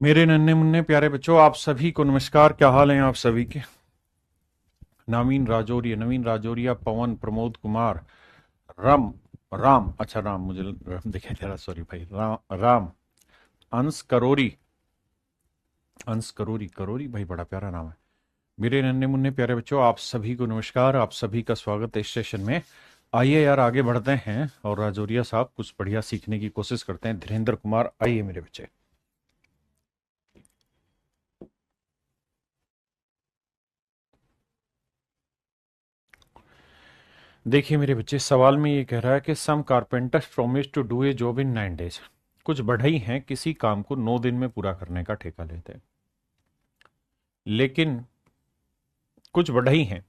मेरे नन्हे मुन्ने प्यारे बच्चों, आप सभी को नमस्कार। क्या हाल है आप सभी के? नवीन राजौरिया, पवन, प्रमोद कुमार, राम, राम, अच्छा राम, मुझे राम दिखाई दे रहा, सॉरी भाई, राम, अंश करोरी, अंश करोरी, करोरी भाई, बड़ा प्यारा नाम है। मेरे नन्हे मुन्ने प्यारे बच्चों, आप सभी को नमस्कार। आप सभी का स्वागत है इस सेशन में। आइए यार, आगे बढ़ते हैं और राजौरिया साहब कुछ बढ़िया सीखने की कोशिश करते हैं। धीरेन्द्र कुमार, आइए मेरे बच्चे। देखिए मेरे बच्चे, सवाल में ये कह रहा है कि some carpenters promise to do a job in 9 days। कुछ बढ़ई हैं किसी काम को 9 दिन में पूरा करने का ठेका लेते हैं। लेकिन कुछ बढ़ई हैं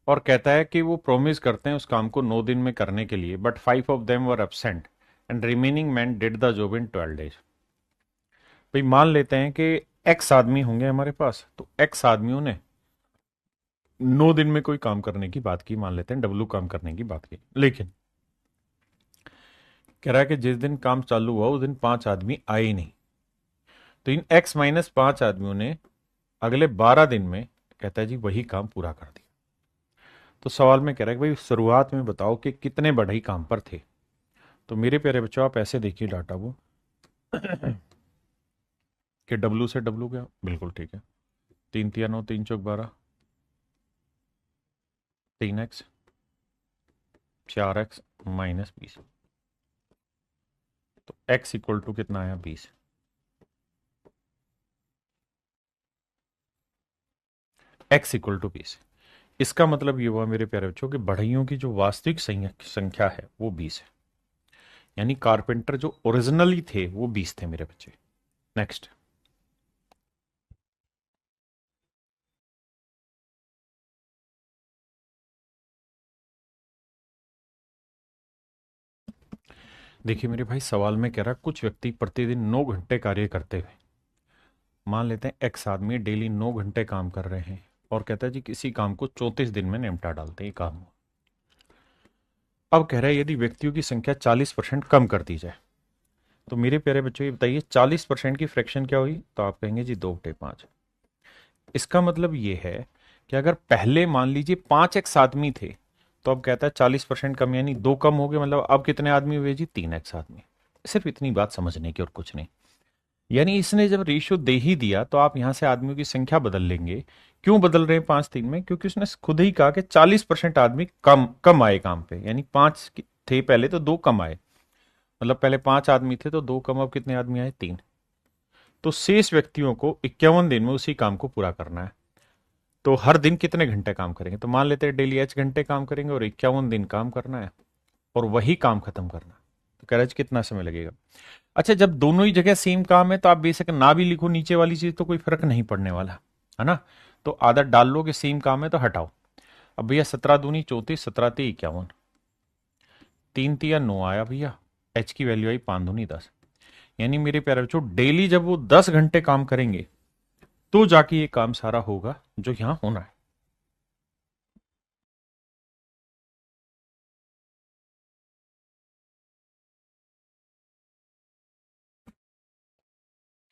और कहता है कि वो प्रॉमिस करते हैं उस काम को 9 दिन में करने के लिए, but 5 of them were absent and remaining man did the job in 12 days। भाई मान लेते हैं कि एक्स आदमी होंगे हमारे पास, तो एक्स आदमियों ने 9 दिन में कोई काम करने की बात की, मान लेते हैं डब्लू काम करने की बात की। लेकिन कह रहा है कि जिस दिन काम चालू हुआ उस दिन 5 आदमी आए ही नहीं। तो इन x-5 आदमियों ने अगले 12 दिन में, कहता है जी, वही काम पूरा कर दिया। तो सवाल में कह रहा है कि भाई शुरुआत में बताओ कि कितने बढ़ई काम पर थे। तो मेरे प्यारे बच्चों, आप ऐसे देखिए डाटा वो कि डब्लू से डब्लू गया, बिल्कुल ठीक है। 3 3 9, 3 4 12, 3x, 4x -20। तो x इक्वल टू कितना आया? 20। x equal to 20। इसका मतलब ये हुआ मेरे प्यारे बच्चों कि बढ़इयों की जो वास्तविक संख्या है वो 20 है। यानी कारपेंटर जो ओरिजिनली थे वो 20 थे मेरे बच्चे। नेक्स्ट। देखिए मेरे भाई, सवाल में कह रहा कुछ व्यक्ति प्रतिदिन 9 घंटे कार्य करते हुए, मान लेते हैं एक्स आदमी डेली 9 घंटे काम कर रहे हैं और कहता है जी किसी काम को 34 दिन में निपटा डालते हैं काम। अब कह रहा है यदि व्यक्तियों की संख्या 40% कम कर दी जाए, तो मेरे प्यारे बच्चों ये बताइए 40% की फ्रैक्शन क्या हुई? तो आप कहेंगे जी 2/5। इसका मतलब ये है कि अगर पहले मान लीजिए 5x आदमी थे, तो अब कहता है 40% कम, यानी 2 कम हो गए, मतलब अब कितने आदमी हुए जी? 3x आदमी। सिर्फ इतनी बात समझने की और कुछ नहीं। यानी इसने जब रेशियो दे ही दिया तो आप यहां से आदमियों की संख्या बदल लेंगे। क्यों बदल रहे हैं 5 3 में? क्योंकि उसने खुद ही कहा कि 40% आदमी कम कम आए काम पे, यानी 5 थे पहले तो 2 कम आए। मतलब पहले 5 आदमी थे तो 2 कम, अब कितने आदमी आए? 3। तो शेष व्यक्तियों को 51 दिन में उसी काम को पूरा करना है। तो हर दिन कितने घंटे काम करेंगे? तो मान लेते हैं डेली h घंटे काम करेंगे और 51 दिन काम करना है और वही काम खत्म करना है। तो कह रहा है कितना समय लगेगा? अच्छा, जब दोनों ही जगह सेम काम है तो आप बेशक ना भी लिखो नीचे वाली चीज, तो कोई फर्क नहीं पड़ने वाला है ना। तो आदत डाल लो कि सेम काम है तो हटाओ। अब भैया 17 दूनी 34, 17 3 51, 3 3 9 आया भैया। एच की वैल्यू आई 5 दूनी 10। यानी मेरे प्यारे बच्चों, डेली जब वो 10 घंटे काम करेंगे तो जाके ये काम सारा होगा जो यहां होना है।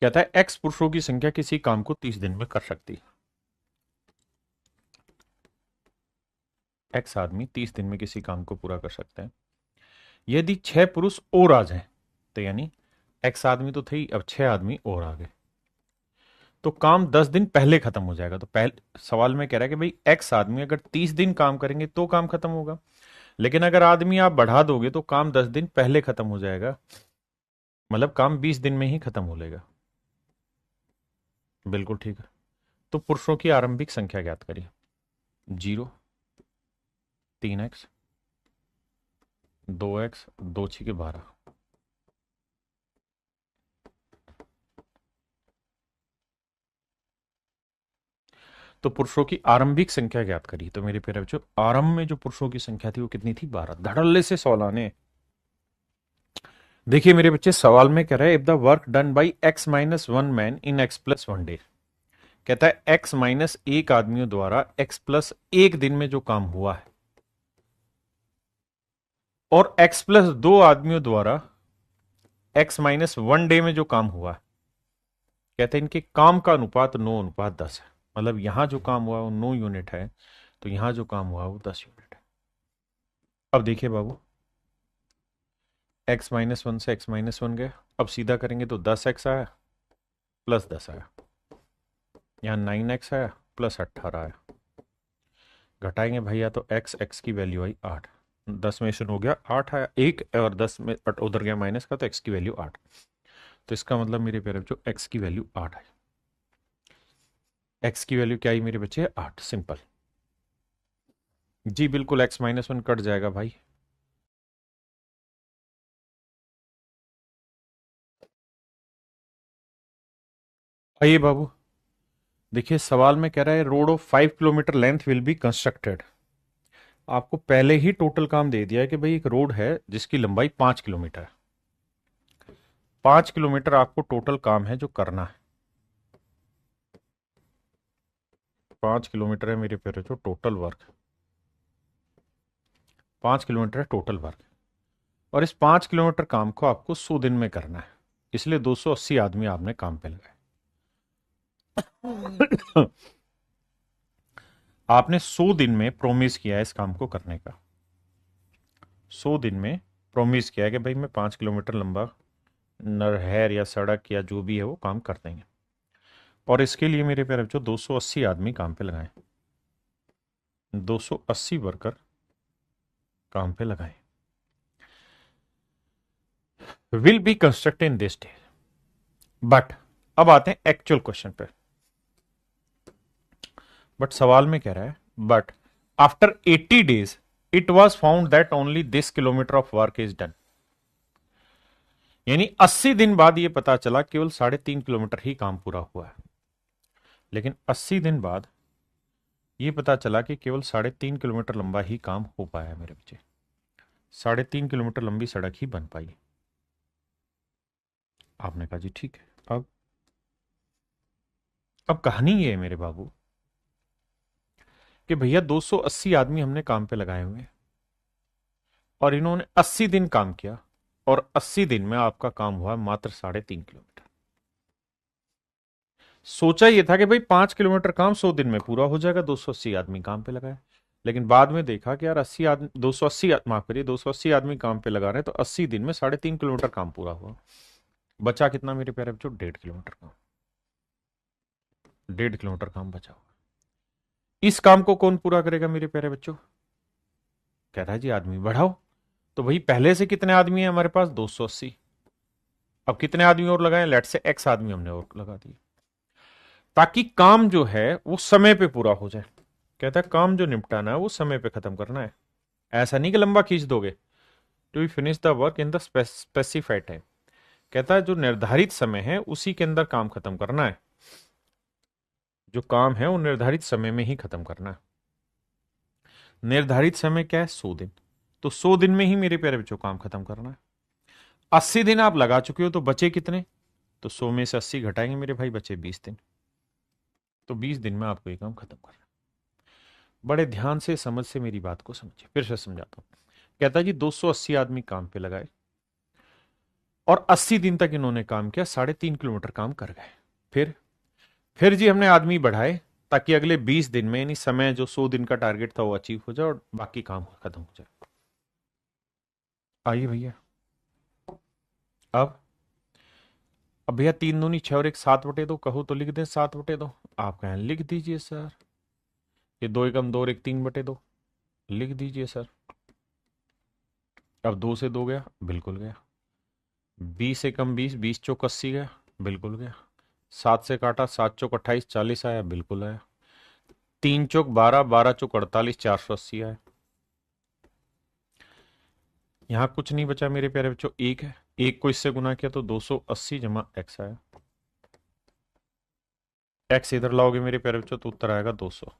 कहता है एक्स पुरुषों की संख्या किसी काम को 30 दिन में कर सकती है। एक्स आदमी 30 दिन में किसी काम को पूरा कर सकते हैं। यदि 6 पुरुष और आ जाए, तो यानी एक्स आदमी तो थे ही, अब 6 आदमी और आ गए, तो काम 10 दिन पहले खत्म हो जाएगा। तो पहले सवाल में कह रहा है कि भाई एक्स आदमी अगर 30 दिन काम करेंगे तो काम खत्म होगा, लेकिन अगर आदमी आप बढ़ा दोगे तो काम 10 दिन पहले खत्म हो जाएगा। मतलब काम 20 दिन में ही खत्म हो लेगा। बिल्कुल ठीक है। तो पुरुषों की आरंभिक संख्या ज्ञात करिए। 0, 3x, 2x, 2 6 12। तो पुरुषों की आरंभिक संख्या ज्ञात करिए। तो मेरे प्यारे बच्चों, आरंभ में जो पुरुषों की संख्या थी वो कितनी थी? 12। धड़ल्ले से सवाल आने। देखिए मेरे बच्चे, सवाल में कह रहा है if the work done by x-1 man in x+1 day. कहता है x-1 आदमियों द्वारा x+1 दिन में जो काम हुआ है और x+2 आदमियों द्वारा x-1 डे में जो काम हुआ है, कहते हैं इनके काम का अनुपात 9:10 है। मतलब यहां जो काम हुआ वो 9 यूनिट है, तो यहां जो काम हुआ वो 10 यूनिट है। अब देखिए बाबू, x-1 से x-1 गया, अब सीधा करेंगे तो 10x आया प्लस 10 आया, यहाँ 9x आया प्लस 18 आया। घटाएंगे भैया तो x की वैल्यू आई 8, 10 में से हो गया 8 आया, एक और 10 में उधर गया माइनस का, तो x की वैल्यू 8। तो इसका मतलब मेरे प्यारे बच्चों x की वैल्यू 8 है। x की वैल्यू क्या आई मेरे बच्चे? 8। सिंपल जी, बिल्कुल x-1 कट जाएगा भाई। आइए बाबू, देखिए सवाल में कह रहा है road of 5 kilometre length will be constructed. आपको पहले ही टोटल काम दे दिया है कि भाई एक रोड है जिसकी लंबाई 5 किलोमीटर है। 5 किलोमीटर आपको टोटल काम है जो करना है। 5 किलोमीटर है मेरे प्यारे जो टोटल वर्क, 5 किलोमीटर है टोटल वर्क। और इस 5 किलोमीटर काम को आपको 100 दिन में करना है, इसलिए 280 आदमी आपने काम पे लगाए। आपने 100 दिन में प्रोमिस किया है इस काम को करने का। 100 दिन में प्रोमिस किया है कि भाई मैं 5 किलोमीटर लंबा नहर या सड़क या जो भी है वो काम कर देंगे। और इसके लिए मेरे प्यारे बच्चों 280 आदमी काम पे लगाए, 280 वर्कर काम पे लगाए। Will be constructed in this day. But अब आते हैं एक्चुअल क्वेश्चन पे। बट सवाल में कह रहा है but after 80 days it was found that only this kilometre of work is done. यानी 80 दिन बाद यह पता चला केवल 3.5 किलोमीटर ही काम पूरा हुआ है। लेकिन 80 दिन बाद यह पता चला कि केवल 3.5 किलोमीटर लंबा ही काम हो पाया है मेरे बच्चे। 3.5 किलोमीटर लंबी सड़क ही बन पाई। आपने कहा जी ठीक है। अब कहानी ये है मेरे बाबू कि भैया 280 आदमी हमने काम पे लगाए हुए हैं और इन्होंने 80 दिन काम किया, और 80 दिन में आपका काम हुआ मात्र 3.5 किलोमीटर। सोचा यह था कि भाई 5 किलोमीटर काम 100 दिन में पूरा हो जाएगा, 280 आदमी काम पे लगाए। लेकिन बाद में देखा कि यार 80 आदमी 280 माफ करिए 280 आदमी काम पे लगा रहे हैं, तो 80 दिन में 3.5 किलोमीटर काम पूरा हुआ। बचा कितना मेरे प्यारे बच्चों? 1.5 किलोमीटर काम। 1.5 किलोमीटर काम बचा हुआ। इस काम को कौन पूरा करेगा मेरे प्यारे बच्चों? कह रहा है जी आदमी बढ़ाओ। तो भाई पहले से कितने आदमी है हमारे पास? 280। अब कितने आदमी और लगाए? लेट से एक्स आदमी हमने और लगा दिए, ताकि काम जो है वो समय पे पूरा हो जाए। कहता है काम जो निपटाना है वो समय पे खत्म करना है, ऐसा नहीं कि लंबा खींच दोगे। To finish the work in the specified time. कहता है जो निर्धारित समय है उसी के अंदर काम खत्म करना है। जो काम है वो निर्धारित समय में ही खत्म करना है। निर्धारित समय क्या है? 100 दिन। तो 100 दिन में ही मेरे प्यारे बच्चों काम खत्म करना है। 80 दिन आप लगा चुके हो, तो बचे कितने? तो 100 में से 80 घटाएंगे मेरे भाई, बचे 20 दिन। तो 20 दिन में आपको ये काम खत्म करना है। बड़े ध्यान से समझ से मेरी बात को समझिए, फिर से समझाता हूं। कहता है जी 280 आदमी काम पे लगाए और 80 दिन तक इन्होंने काम किया, 3.5 किलोमीटर काम कर गए। फिर जी हमने आदमी बढ़ाए ताकि अगले 20 दिन में, यानी समय जो 100 दिन का टारगेट था वो अचीव हो जाए और बाकी काम खत्म हो जाए। आइए भैया, अब अब भैया 3 दूनी 6 और 1 7/2 कहो तो लिख दें 7/2। आप कहें लिख दीजिए सर। ये 2 एकम 2 और 1 3/2 लिख दीजिए सर। अब 2 से 2 गया, बिल्कुल गया। 20 एकम 20, 20 चौक 80 गया, बिल्कुल गया। 7 से काटा, 7 चौक 28, 40 आया, बिल्कुल आया। 3 चौक 12, 12 चौक 48, 480 आया। यहां कुछ नहीं बचा मेरे प्यारे बच्चों, एक है। एक को इससे गुना किया तो 280 जमा एक्स आया। एक्स इधर लाओगे मेरे प्यारे बच्चों तो उत्तर आएगा 200।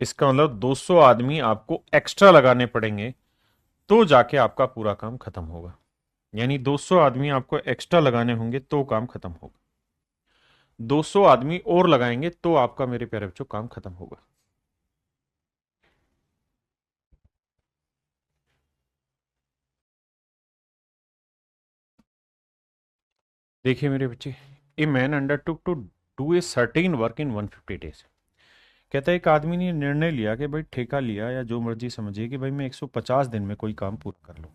इसका मतलब 200 आदमी आपको एक्स्ट्रा लगाने पड़ेंगे तो जाके आपका पूरा काम खत्म होगा। यानी 200 आदमी आपको एक्स्ट्रा लगाने होंगे तो काम खत्म होगा। 200 आदमी और लगाएंगे तो आपका मेरे प्यारे बच्चों काम खत्म होगा। देखिए मेरे बच्चे, a man undertook to do a certain work in 150 days. कहता है एक आदमी ने निर्णय लिया कि भाई ठेका लिया या जो मर्जी समझिए कि भाई मैं 150 दिन में कोई काम पूरा कर लूँ,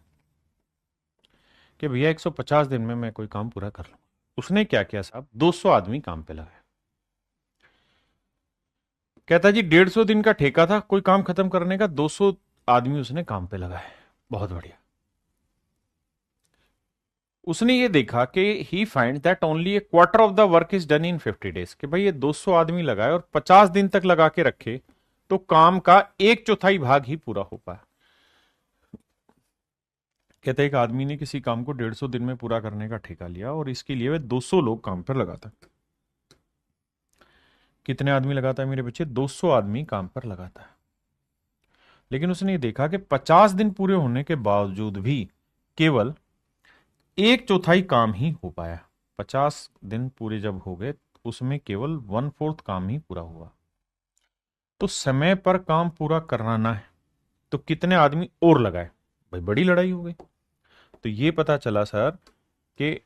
कि भैया 150 दिन में मैं कोई काम पूरा कर लूँ। उसने क्या किया साहब, 200 आदमी काम पे लगाया। कहता जी 150 दिन का ठेका था कोई काम खत्म करने का, 200 आदमी उसने काम पे लगाए। बहुत बढ़िया। उसने ये देखा कि he find that only a quarter of the work is done in 50 days, कि भाई ये 200 आदमी लगाए और 50 दिन तक लगा के रखे तो काम का एक चौथाई भाग ही पूरा हो पाया। कहते एक आदमी ने किसी काम को 150 दिन में पूरा करने का ठेका लिया और इसके लिए वे 200 लोग काम पर लगाता। कितने आदमी लगाता है मेरे बच्चे? 200 आदमी काम पर लगाता है। लेकिन उसने ये देखा कि 50 दिन पूरे होने के बावजूद भी केवल एक चौथाई काम ही हो पाया। 50 दिन पूरे जब हो गए उसमें केवल 1/4 काम ही पूरा हुआ। तो समय पर काम पूरा कराना है तो कितने आदमी और लगाए? भाई बड़ी लड़ाई हो गई। तो ये पता चला सर कि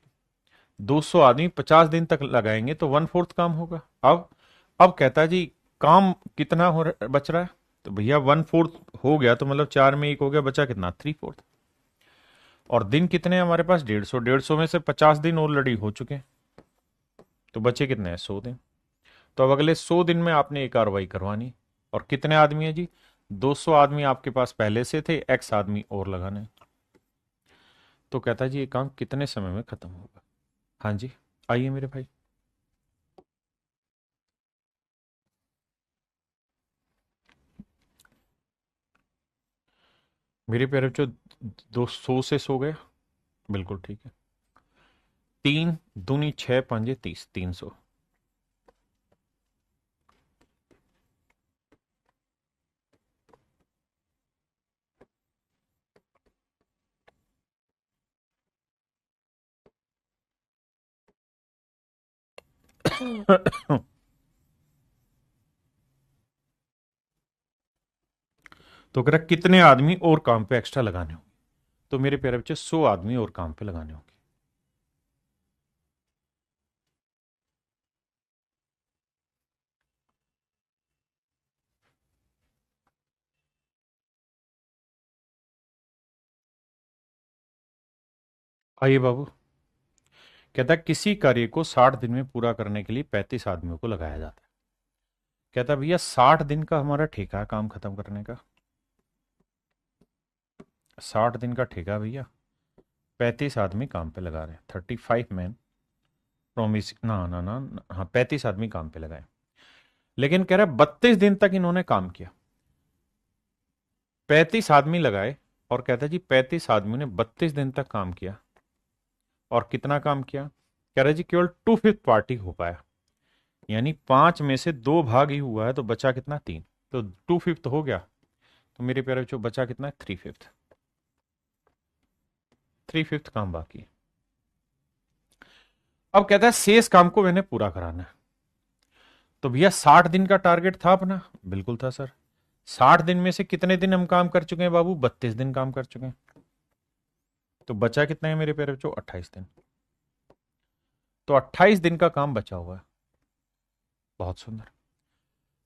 200 आदमी 50 दिन तक लगाएंगे तो 1/4 काम होगा। अब कहता है जी काम कितना बच रहा है? तो भैया 1/4 हो गया तो मतलब 4 में 1 हो गया, बचा कितना? 3/4। और दिन कितने हैं हमारे पास? 150। 150 में से 50 दिन और लड़ी हो चुके हैं तो बचे कितने हैं? 100 दिन। तो अब अगले 100 दिन में आपने एक कार्रवाई करवानी। और कितने आदमी है जी? 200 आदमी आपके पास पहले से थे, एक्स आदमी और लगाने। तो कहता है जी ये काम कितने समय में खत्म होगा? हाँ जी, आइए मेरे भाई। मेरे प्यारे बच्चों, 200 से सो गया, बिल्कुल ठीक है। 3 दूनी 6 5 30, 300। तो कह रहा कितने आदमी और काम पे एक्स्ट्रा लगाने होंगे? तो मेरे प्यारे बच्चे 100 आदमी और काम पे लगाने होंगे। आइए बाबू। कहता है किसी कार्य को 60 दिन में पूरा करने के लिए 35 आदमियों को लगाया जाता है। कहता है भैया 60 दिन का हमारा ठेका है काम खत्म करने का। 60 दिन का ठेका भैया, 35 आदमी काम पे लगा रहे हैं, 35 मैन। प्रोमिस ना ना ना ना, हाँ 35 आदमी काम पे लगाए। लेकिन कह रहा है 32 दिन तक इन्होंने काम किया। 35 आदमी लगाए और कहता है जी 35 आदमियों ने 32 दिन तक काम किया। और कितना काम किया? कह रहा है जी केवल 2/5 पार्टी हो पाया, यानी 5 में से 2 भाग ही हुआ है तो बचा कितना? 3। तो 2/5 हो गया। तो मेरे प्यारे बच्चों बचा कितना? 3/5। 3/5 काम बाकी। अब कहता है शेष काम को मैंने पूरा कराना है। तो भैया 60 दिन का टारगेट था अपना, बिल्कुल था सर। 60 दिन में से कितने दिन हम काम कर चुके हैं बाबू? 32 दिन काम कर चुके हैं। तो बचा कितना है मेरे प्यारे बच्चों? 28 दिन। तो 28 दिन का काम बचा हुआ है। बहुत सुंदर।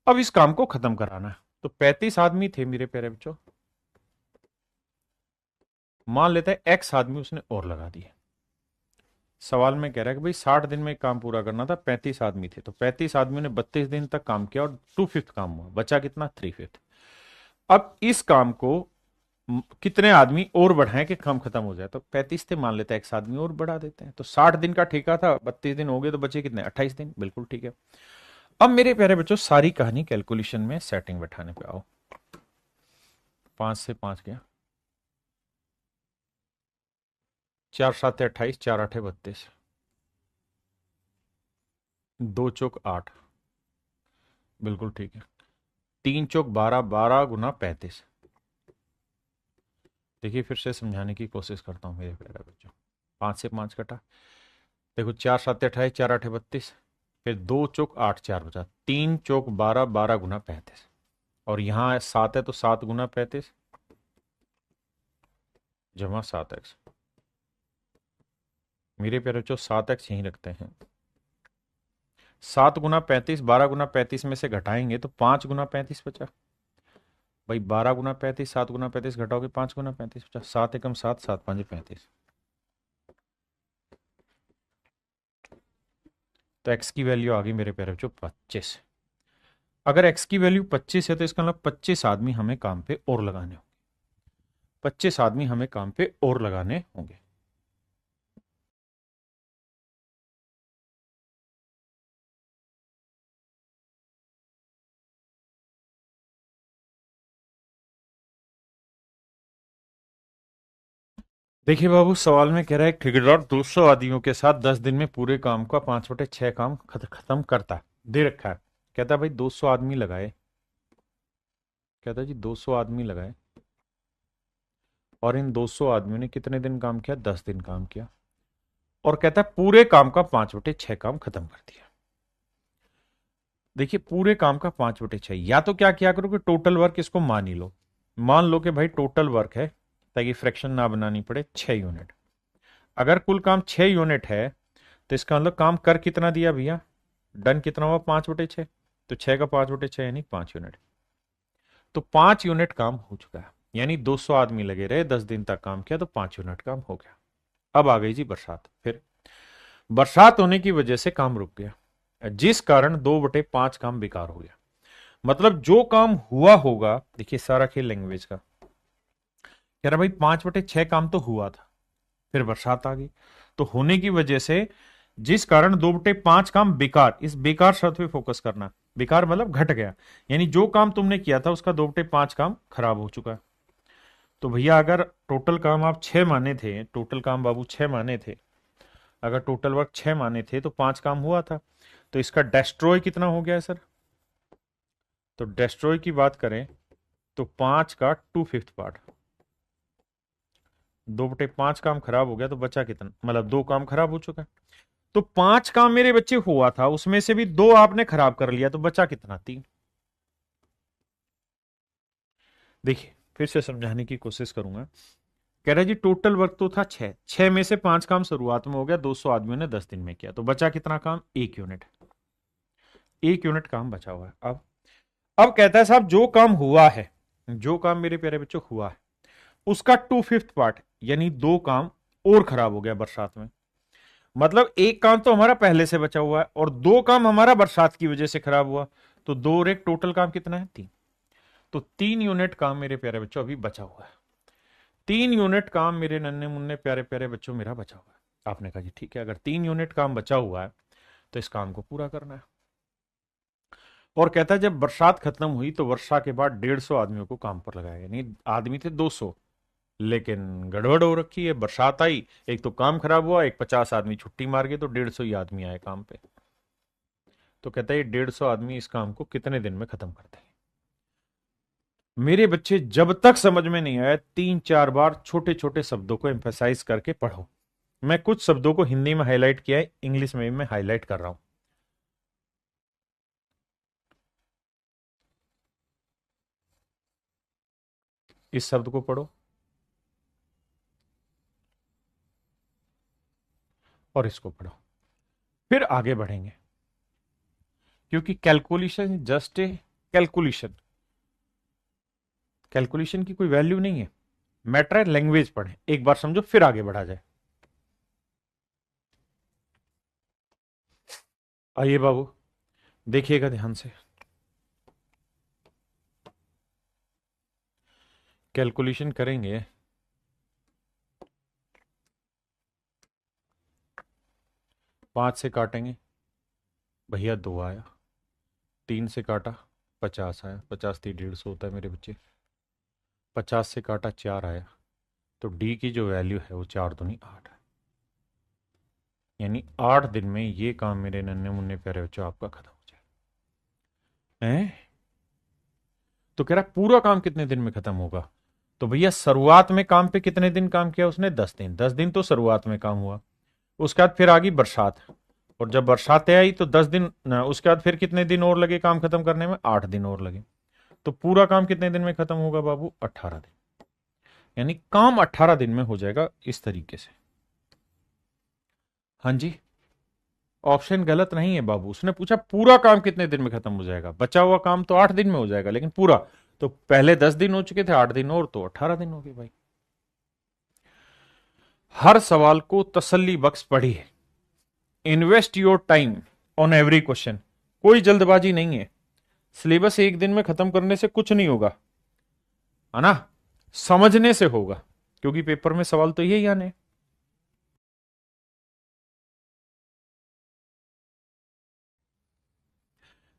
अब इस काम को खत्म कराना है। तो 35 आदमी थे मेरे प्यारे बच्चों, मान लेते हैं एक्स आदमी उसने और लगा दिए। सवाल में कह रहा है कि भाई 60 दिन में काम पूरा करना था, 35 आदमी थे, तो 35 आदमियों ने 32 दिन तक काम किया और 2/5 काम हुआ, बचा कितना? 3/5। अब इस काम को कितने आदमी और बढ़ाएं कि काम खत्म हो जाए? तो 35 थे, मान लेते हैं एक्स आदमी और बढ़ा देते हैं। तो 60 दिन का ठेका था, 32 दिन हो गए तो बचे कितने? 28 दिन। बिल्कुल ठीक है। अब मेरे प्यारे बच्चों सारी कहानी कैलकुलेशन में सेटिंग बैठाने पे आओ। 5 से 5 गया, 4 7 28, 4 8 32, 2 चौक 8, बिल्कुल ठीक है। 3 चौक 12, 12 × 35। देखिए फिर से समझाने की कोशिश करता हूँ मेरे प्यारे बच्चों। 5 से 5 कटा, देखो 4 7 28, 4 8 32, फिर 2 चौक 8, 4 बचा, 3 चौक 12, 12 × 35। और यहाँ 7 है तो 7 × 35 जमा 7x। मेरे प्यारे बच्चों 7x यहीं रखते हैं। 7 × 35, 12 × 35 में से घटाएंगे तो 5 × 35 बचा। भाई 12 × 35, 7 × 35 घटाओगे 5 × 35 बचा। 7 × 1 = 7, 7 × 5 = 35। तो x की वैल्यू आ गई मेरे प्यारे बच्चों 25। अगर x की वैल्यू 25 है तो इसका मतलब 25 आदमी हमें काम पे और लगाने होंगे। 25 आदमी हमें काम पे और लगाने होंगे। देखिए बाबू, सवाल में कह रहा है ठेकेदार 200 आदमियों के साथ 10 दिन में पूरे काम का 5/6 काम खत्म करता है। दे रखा है। कहता है भाई 200 आदमी लगाए। कहता है जी 200 आदमी लगाए और इन 200 आदमियों ने कितने दिन काम किया? 10 दिन काम किया। और कहता है पूरे काम का 5/6 काम खत्म कर दिया। देखिए पूरे काम का 5/6, या तो क्या किया करो कि टोटल वर्क इसको मान ही लो। मान लो कि भाई टोटल वर्क है, ताकि फ्रैक्शन ना बनानी पड़े, 6 यूनिट। अगर कुल काम 6 यूनिट है तो इसका मतलब काम कर कितना दिया भैया? डन कितना हुआ? 5/6। तो 6 का 5/6 यानी 5 यूनिट। तो 5 यूनिट काम हो चुका है, यानी 200 आदमी लगे रहे, 10 दिन तक काम किया तो 5 यूनिट काम हो गया। अब आ गई जी बरसात। फिर बरसात होने की वजह से काम रुक गया, जिस कारण 2/5 काम बेकार हो गया। मतलब जो काम हुआ होगा, देखिए सारा खेल लैंग्वेज का। कह रहा भाई 5/6 काम तो हुआ था, फिर बरसात आ गई, तो होने की वजह से जिस कारण 2/5 काम बेकार, इस बेकार शब्द पे फोकस करना। बेकार मतलब घट गया, यानी जो काम तुमने किया था उसका 2/5 काम खराब हो चुका है। तो भैया अगर टोटल काम आप 6 माने थे, टोटल काम बाबू 6 माने थे, अगर टोटल वर्क 6 माने थे तो 5 काम हुआ था, तो इसका डेस्ट्रॉय कितना हो गया है सर? तो डेस्ट्रॉय की बात करें तो 5 का 2/5 पार्ट। 2/5 काम खराब हो गया तो बचा कितना? मतलब 2 काम खराब हो चुका है। तो 5 काम मेरे बच्चे हुआ था, उसमें से भी 2 आपने खराब कर लिया, तो बचा कितना? 3। देखिए फिर से समझाने की कोशिश करूंगा। कह रहा है जी टोटल वर्क तो था 6 में से 5 काम शुरुआत में हो गया, 200 आदमियों ने 10 दिन में किया, तो बचा कितना काम? 1 यूनिट। 1 यूनिट काम बचा हुआ है। अब कहता है साहब जो काम हुआ है, जो काम मेरे प्यारे बच्चों हुआ है, उसका 2/5 पार्ट, यानी 2 काम और खराब हो गया बरसात में। मतलब एक काम तो हमारा पहले से बचा हुआ है और 2 काम हमारा बरसात की वजह से खराब हुआ। तो 2 और 1 टोटल काम कितना है? 3। तो 3 यूनिट काम मेरे प्यारे बच्चों अभी बचा हुआ है। 3 यूनिट काम मेरे नन्हे मुन्ने प्यारे प्यारे बच्चों मेरा बचा हुआ है। आपने कहा जी ठीक है, अगर 3 यूनिट काम बचा हुआ है तो इस काम को पूरा करना है। और कहता है जब बरसात खत्म हुई तो वर्षा के बाद 150 आदमियों को काम पर लगाया, यानी आदमी थे 200, लेकिन गड़बड़ हो रखी है, बरसात आई, एक तो काम खराब हुआ, एक 50 आदमी छुट्टी मार गए, तो 150 ही आदमी आए काम पे। तो कहता है ये 150 आदमी इस काम को कितने दिन में खत्म करते हैं? मेरे बच्चे जब तक समझ में नहीं आया 3-4 बार छोटे छोटे शब्दों को एम्फेसाइज करके पढ़ो। मैं कुछ शब्दों को हिंदी में हाईलाइट किया है, इंग्लिश में भी मैं हाईलाइट कर रहा हूं। इस शब्द को पढ़ो और इसको पढ़ो, फिर आगे बढ़ेंगे। क्योंकि calculation just a calculation, calculation की कोई वैल्यू नहीं है। मैटर है लैंग्वेज पढ़े, एक बार समझो फिर आगे बढ़ा जाए। आइए बाबू देखिएगा ध्यान से। कैलकुलेशन करेंगे। 5 से काटेंगे, भैया 2 आया। 3 से काटा, 50 आया। 50 थी 150 होता है मेरे बच्चे। 50 से काटा, 4 आया। तो डी की जो वैल्यू है वो 4×2=8 है। यानी 8 दिन में ये काम मेरे नन्हे मुन्ने प्यारे बच्चों आपका खत्म हो जाए हैं। तो कह रहा पूरा काम कितने दिन में खत्म होगा? तो भैया शुरुआत में काम पे कितने दिन काम किया उसने? 10 दिन। 10 दिन तो शुरुआत में काम हुआ। उसके बाद फिर आ गई बरसात, और जब बरसातें आई तो 10 दिन उसके बाद फिर कितने दिन और लगे काम खत्म करने में? 8 दिन और लगे। तो पूरा काम कितने दिन में खत्म होगा बाबू? 18 दिन। यानी काम 18 दिन में हो जाएगा इस तरीके से। हाँ जी, ऑप्शन गलत नहीं है बाबू। उसने पूछा पूरा काम कितने दिन में खत्म हो जाएगा, बचा हुआ काम तो 8 दिन में हो जाएगा, लेकिन पूरा तो पहले 10 दिन हो चुके थे, 8 दिन और तो 18 दिन हो गए भाई। हर सवाल को तसल्ली बख्श पढ़िए, invest your time on every question, कोई जल्दबाजी नहीं है। सिलेबस एक दिन में खत्म करने से कुछ नहीं होगा, है ना, समझने से होगा, क्योंकि पेपर में सवाल तो यही आने।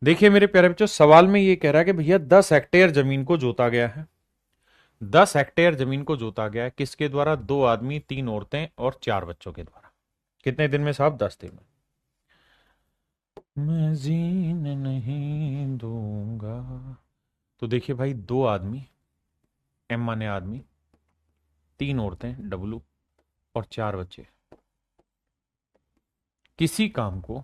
देखिए मेरे प्यारे बच्चों, सवाल में ये कह रहा है कि भैया 10 हेक्टेयर जमीन को जोता गया है। 10 हेक्टेयर जमीन को जोता गया है किसके द्वारा? 2 आदमी, 3 औरतें और 4 बच्चों के द्वारा। कितने दिन में साहब? 10 दिन में। मैं जीन नहीं दूंगा। तो देखिए भाई, 2 आदमी, एम माने आदमी, 3 औरतें, डब्लू, और 4 बच्चे, किसी काम को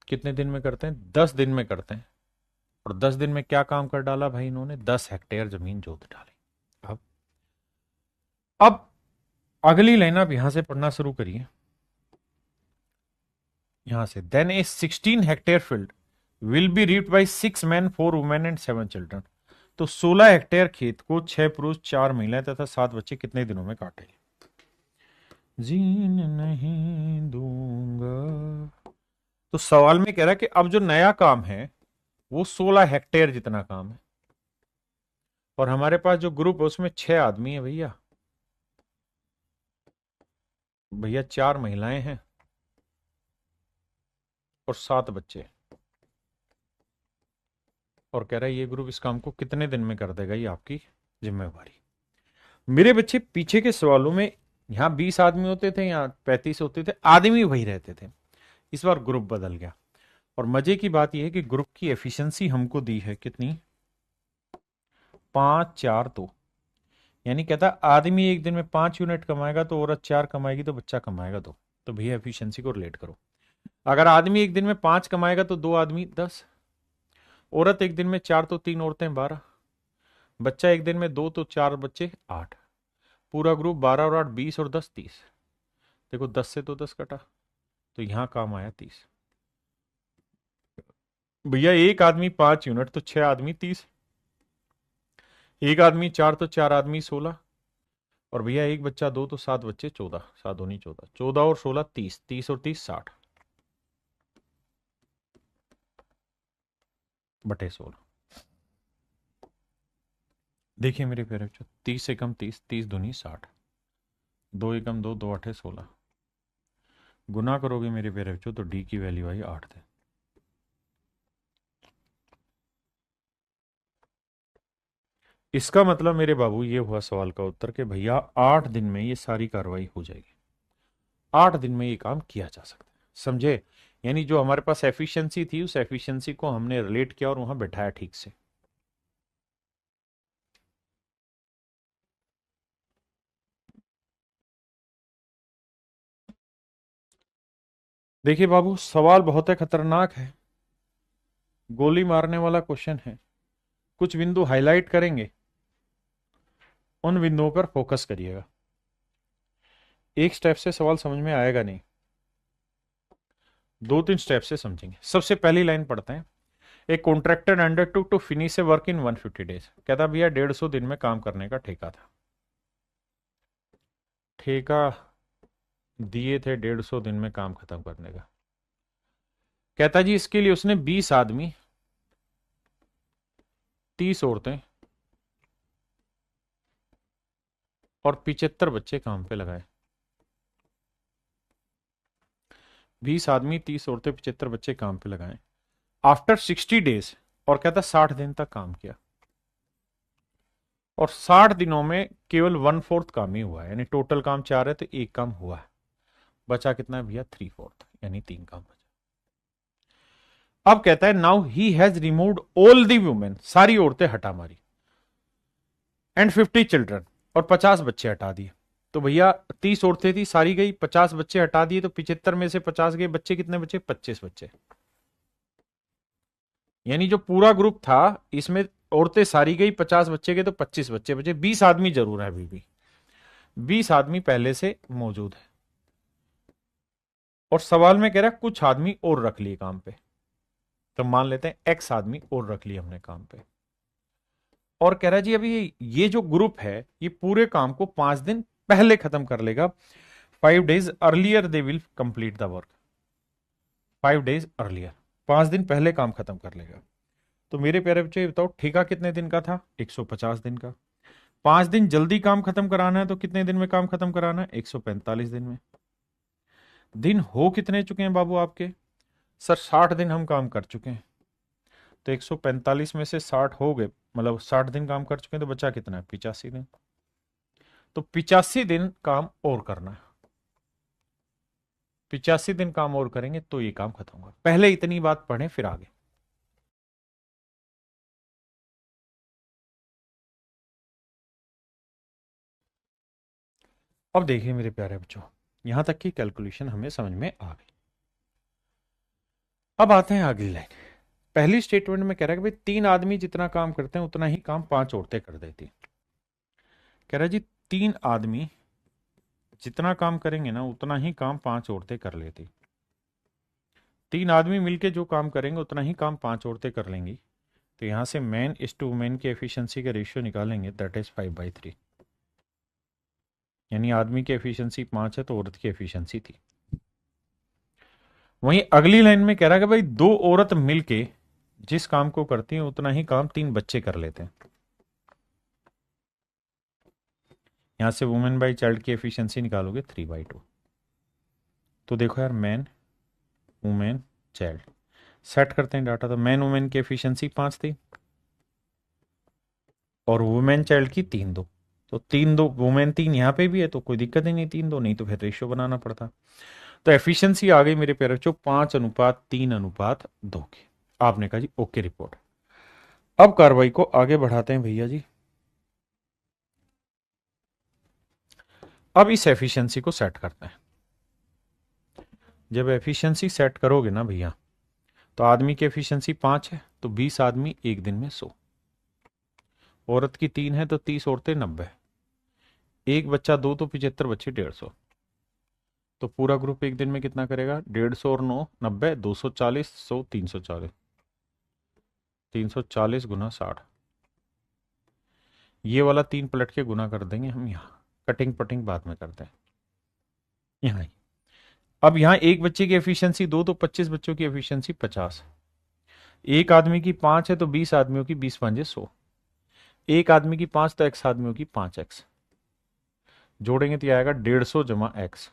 कितने दिन में करते हैं? 10 दिन में करते हैं। और 10 दिन में क्या काम कर डाला भाई इन्होंने? 10 हेक्टेयर जमीन जोत डाली। अब अगली लाइन आप यहां से पढ़ना शुरू करिए, यहां से। Then a 16 hectare field will be reaped by 6 men, 4 women and 7 children. तो 16 हेक्टेयर खेत को 6 पुरुष, 4 महिलाएं तथा 7 बच्चे कितने दिनों में काटेंगे? जीन नहीं दूंगा। तो सवाल में कह रहा है कि अब जो नया काम है वो 16 हेक्टेयर जितना काम है, और हमारे पास जो ग्रुप है उसमें 6 आदमी है भैया, भैया 4 महिलाएं हैं और 7 बच्चे, और कह रहा है ये ग्रुप इस काम को कितने दिन में कर देगा, ये आपकी जिम्मेवारी। मेरे बच्चे पीछे के सवालों में यहां 20 आदमी होते थे, यहां 35 होते थे, आदमी वही रहते थे। इस बार ग्रुप बदल गया, और मजे की बात यह है कि ग्रुप की एफिशिएंसी हमको दी है कितनी? 5, 4, 2। यानी कहता आदमी एक दिन में 5 यूनिट कमाएगा तो औरत 4 कमाएगी तो बच्चा कमाएगा 2। तो भैया एफिशिएंसी को रिलेट करो। अगर आदमी एक दिन में 5 कमाएगा तो 2 आदमी 10, औरत एक दिन में 4 तो 3 औरतें 12, बच्चा एक दिन में 2 तो 4 बच्चे 8, पूरा ग्रुप 12 और 8 20 और 10 30। देखो 10 से तो 10 कटा, तो यहां काम आया 30। भैया एक आदमी 5 यूनिट तो 6 आदमी 30, एक आदमी 4 तो 4 आदमी 16, और भैया एक बच्चा 2 तो 7 बच्चे 14, 7 दूनी 14, 14 और 16 30, 30 और 30 60 बटे 16। देखिए मेरे प्यारे बच्चों, 30 एकम 30, 30 दूनी 60, 2 एकम 2, 2 8 16, गुना करोगे मेरे प्यारे बच्चों तो डी की वैल्यू आई 8 थे। इसका मतलब मेरे बाबू ये हुआ सवाल का उत्तर कि भैया 8 दिन में ये सारी कार्रवाई हो जाएगी, 8 दिन में ये काम किया जा सकता है, समझे? यानी जो हमारे पास एफिशिएंसी थी उस एफिशिएंसी को हमने रिलेट किया और वहां बैठाया ठीक से। देखिए बाबू, सवाल बहुत है, खतरनाक है, गोली मारने वाला क्वेश्चन है। कुछ बिंदु हाईलाइट करेंगे, उन बिंदुओं पर फोकस करिएगा। एक स्टेप से सवाल समझ में आएगा नहीं, 2-3 स्टेप से समझेंगे। सबसे पहली लाइन पढ़ते हैं। एक contractor undertook to finish a work in 150 days. कहता भैया 150 दिन में काम करने का ठेका था, ठेका दिए थे 150 दिन में काम खत्म करने का। कहता जी इसके लिए उसने 20 आदमी, 30 औरतें और 75 बच्चे काम पे लगाए। 20 आदमी, 30 औरतें, 75 बच्चे काम पे लगाए आफ्टर 60 डेज, और कहता 60 दिन तक काम किया, और 60 दिनों में केवल 1/4 काम ही हुआ है, यानी टोटल काम 4 है तो एक काम हुआ है, बचा कितना है भैया? 3/4, यानी 3 काम बचा। अब कहता है now he has removed all the women, सारी औरतें हटा मारी, एंड 50 चिल्ड्रन, और 50 बच्चे हटा दिए। तो भैया 30 औरतें थी, सारी गई, 50 बच्चे हटा दिए, तो 75 में से 50 गए, बच्चे कितने बचे? 25 बच्चे। यानी जो पूरा ग्रुप था इसमें औरतें सारी गई, 50 बच्चे गए, तो 25 बच्चे बचे, 20 आदमी जरूर है अभी भी, 20 आदमी पहले से मौजूद है। और सवाल में कह रहा है कुछ आदमी और रख लिए काम पे। तो मान लेते हैं एक्स आदमी और रख लिए हमने काम पे, और कह रहा है जी अभी ये जो ग्रुप है ये पूरे काम को 5 दिन पहले खत्म कर लेगा। 5 days earlier they will complete the work. 5 days earlier, 5 दिन पहले काम खत्म कर लेगा। तो मेरे प्यारे बच्चे बताओ ठेका कितने दिन का था? 150 दिन का। 5 दिन जल्दी काम खत्म कराना है तो कितने दिन में काम खत्म कराना है? 145 दिन में। दिन हो कितने चुके हैं बाबू आपके? सर 60 दिन हम काम कर चुके हैं। तो 145 में से 60 हो गए, मतलब 60 दिन काम कर चुके हैं, तो बचा कितना है? 85 दिन। तो 85 दिन काम और करना है। 85 दिन काम और करेंगे तो ये काम खत्म होगा। पहले इतनी बात पढ़ें फिर आगे। अब देखिए मेरे प्यारे बच्चों, यहां तक की कैलकुलेशन हमें समझ में आ गई। अब आते हैं अगली लाइन। पहली स्टेटमेंट में कह रहा है कि भाई 3 आदमी जितना काम करते हैं उतना ही काम 5 औरतें कर देती। कह रहा है जी 3 आदमी जितना काम करेंगे ना उतना ही काम 5 औरतें कर लेती। 3 आदमी मिलके जो काम करेंगे उतना ही काम 5 औरतें कर लेंगी। तो यहां से मैन इस टू वुमेन की एफिशिएंसी का रेशियो निकालेंगे, दैट इज 5/3। यानी आदमी की एफिशिएंसी 5 है तो औरत की एफिशिएंसी थी। वहीं अगली लाइन में कह रहा है कि भाई 2 औरत मिलके जिस काम को करती हैं उतना ही काम 3 बच्चे कर लेते हैं। यहां से वुमेन बाई चाइल्ड की एफिशिएंसी निकालोगे 3/2। तो देखो यार मैन वुमेन चाइल्ड सेट करते हैं डाटा। तो मैन वुमेन की एफिशिएंसी 5 थी और वुमेन चाइल्ड की 3/2। तो 3/2 वुमेन 3 यहां पे भी है तो कोई दिक्कत ही नहीं, 3/2 नहीं तो फिर रेशियो बनाना पड़ता। तो एफिशिएंसी आ गई मेरे प्यारे बच्चों 5:3:2 की। आपने कहा जी ओके रिपोर्ट। अब कार्रवाई को आगे बढ़ाते हैं भैया जी। अब इस एफिशिएंसी को सेट करते हैं। जब एफिशिएंसी सेट करोगे ना भैया तो आदमी की एफिशिएंसी 5 है तो 20 आदमी एक दिन में 100, औरत की 3 है तो 30 औरतें 90, एक बच्चा 2 तो 75 बच्चे 150। तो पूरा ग्रुप एक दिन में कितना करेगा? 150 और 9 90, 240, 100, 340। 340 गुना 60, ये वाला 3 पलट के गुना कर देंगे हम। यहाँ कटिंग पटिंग बाद में करते हैं। यहाँ अब यहाँ एक बच्चे की एफिशिएंसी 2 तो 25 बच्चों की एफिशिएंसी 50। एक आदमी की 5 है तो 20 आदमियों की 20×5 = 100। एक आदमी की 5 तो x आदमियों की 5x। जोड़ेंगे तो आएगा 150 जमा x।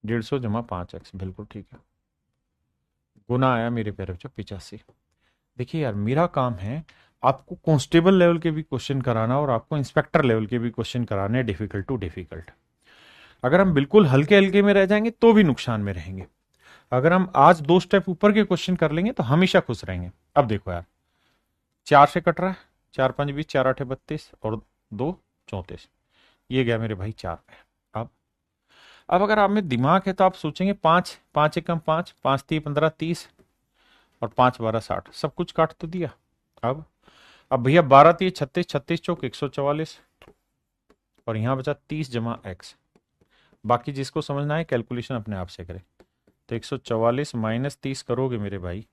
150 जमा 5x, बिल्कुल ठीक है। गुना आया मेरे प्यारे बच्चों 85। देखिए यार मेरा काम है आपको कांस्टेबल लेवल के भी क्वेश्चन कराना और आपको इंस्पेक्टर लेवल के भी क्वेश्चन कराने, डिफिकल्ट टू डिफिकल्ट। अगर हम बिल्कुल हल्के हल्के में रह जाएंगे तो भी नुकसान में रहेंगे। अगर हम आज 2 स्टेप ऊपर के क्वेश्चन कर लेंगे तो हमेशा खुश रहेंगे। अब देखो यार 4 से कट रहा है, 4×5 = 20, 4×8 = 32 और 2 34। ये गया मेरे भाई 4 पे। अब अगर आप में दिमाग है तो आप सोचेंगे 5 5 एकम 5, 5×3 = 15, 30 और 5×12 = 60। सब कुछ काट तो दिया। अब भैया 12×3 = 36, 36 चौक 144 और यहां बचा 30 जमा x। बाकी जिसको समझना है कैलकुलेशन अपने आप से करें। तो 144 माइनस 30 करोगे मेरे भाई,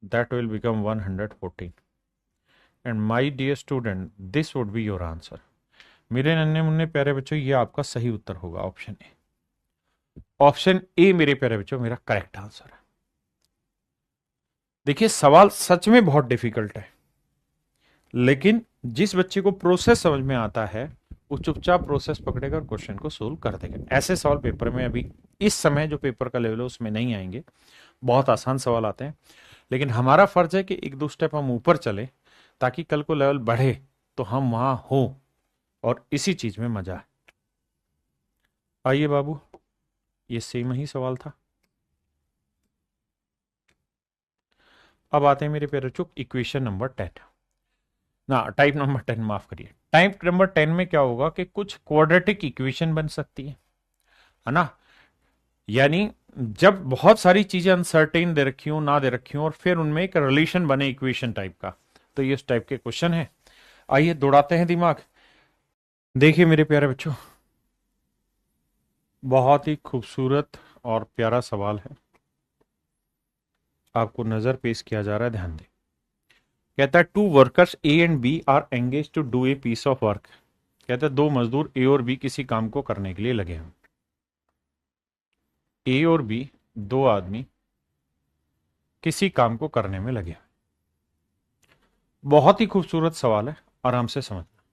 that will become 114। And my dear student this would be your answer. मेरे नन्हे मुन्ने प्यारे बच्चों ये आपका सही उत्तर होगा, ऑप्शन ए। ऑप्शन ए मेरे प्यारे बच्चों मेरा करेक्ट आंसर है। देखिए सवाल सच में बहुत डिफिकल्ट है, लेकिन जिस बच्चे को प्रोसेस समझ में आता है वो चुपचाप प्रोसेस पकड़ेगा और क्वेश्चन को सोल्व कर देगा। ऐसे सवाल पेपर में अभी इस समय जो पेपर का लेवल है उसमें नहीं आएंगे, बहुत आसान सवाल आते हैं। लेकिन हमारा फर्ज है कि 1-2 स्टेप हम ऊपर चले ताकि कल को लेवल बढ़े तो हम वहां हो और इसी चीज में मजा है। आइए बाबू, ये सेम ही सवाल था। अब आते हैं मेरे प्यारे बच्चों इक्वेशन नंबर 10 ना, टाइप नंबर 10 माफ करिए। टाइप नंबर 10 में क्या होगा कि कुछ क्वाड्रेटिक इक्वेशन बन सकती है ना। यानी जब बहुत सारी चीजें अनसर्टेन दे रखी हो, ना दे रखी हो और फिर उनमें एक रिलेशन बने इक्वेशन टाइप का, तो ये इस टाइप के क्वेश्चन है। आइए दौड़ाते हैं दिमाग। देखिए मेरे प्यारे बच्चों बहुत ही खूबसूरत और प्यारा सवाल है, आपको नजर पेश किया जा रहा है, ध्यान दें। कहता है two workers A and B are engage to do a piece of work. कहता है दो मजदूर ए और बी किसी काम को करने के लिए लगे हैं। ए और बी, दो आदमी किसी काम को करने में लगे हैं। बहुत ही खूबसूरत सवाल है, आराम से समझना।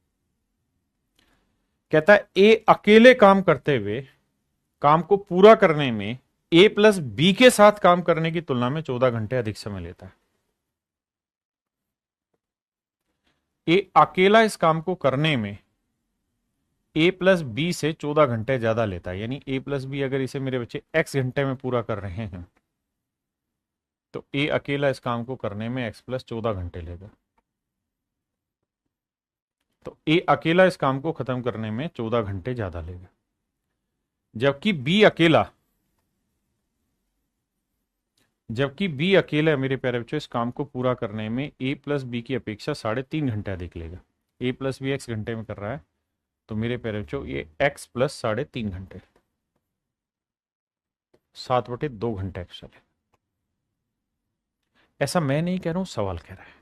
कहता है ए अकेले काम करते हुए काम को पूरा करने में ए प्लस बी के साथ काम करने की तुलना में 14 घंटे अधिक समय लेता है। ए अकेला इस काम को करने में ए प्लस बी से 14 घंटे ज्यादा लेता है। यानी ए प्लस बी अगर इसे मेरे बच्चे एक्स घंटे में पूरा कर रहे हैं तो ए अकेला इस काम को करने में एक्स प्लस 14 घंटे लेगा। तो ए अकेला इस काम को खत्म करने में 14 घंटे ज्यादा लेगा, जबकि बी अकेला मेरे प्यारे बच्चों इस काम को पूरा करने में ए प्लस बी की अपेक्षा 3.5 घंटे अधिक लेगा। ए प्लस बी एक्स घंटे में कर रहा है, तो मेरे प्यारे बच्चों ये एक्स प्लस 3.5 घंटे, 7/2 घंटे एक्स्ट्रा लेगा। ऐसा मैं नहीं कह रहा हूं, सवाल कह रहा है।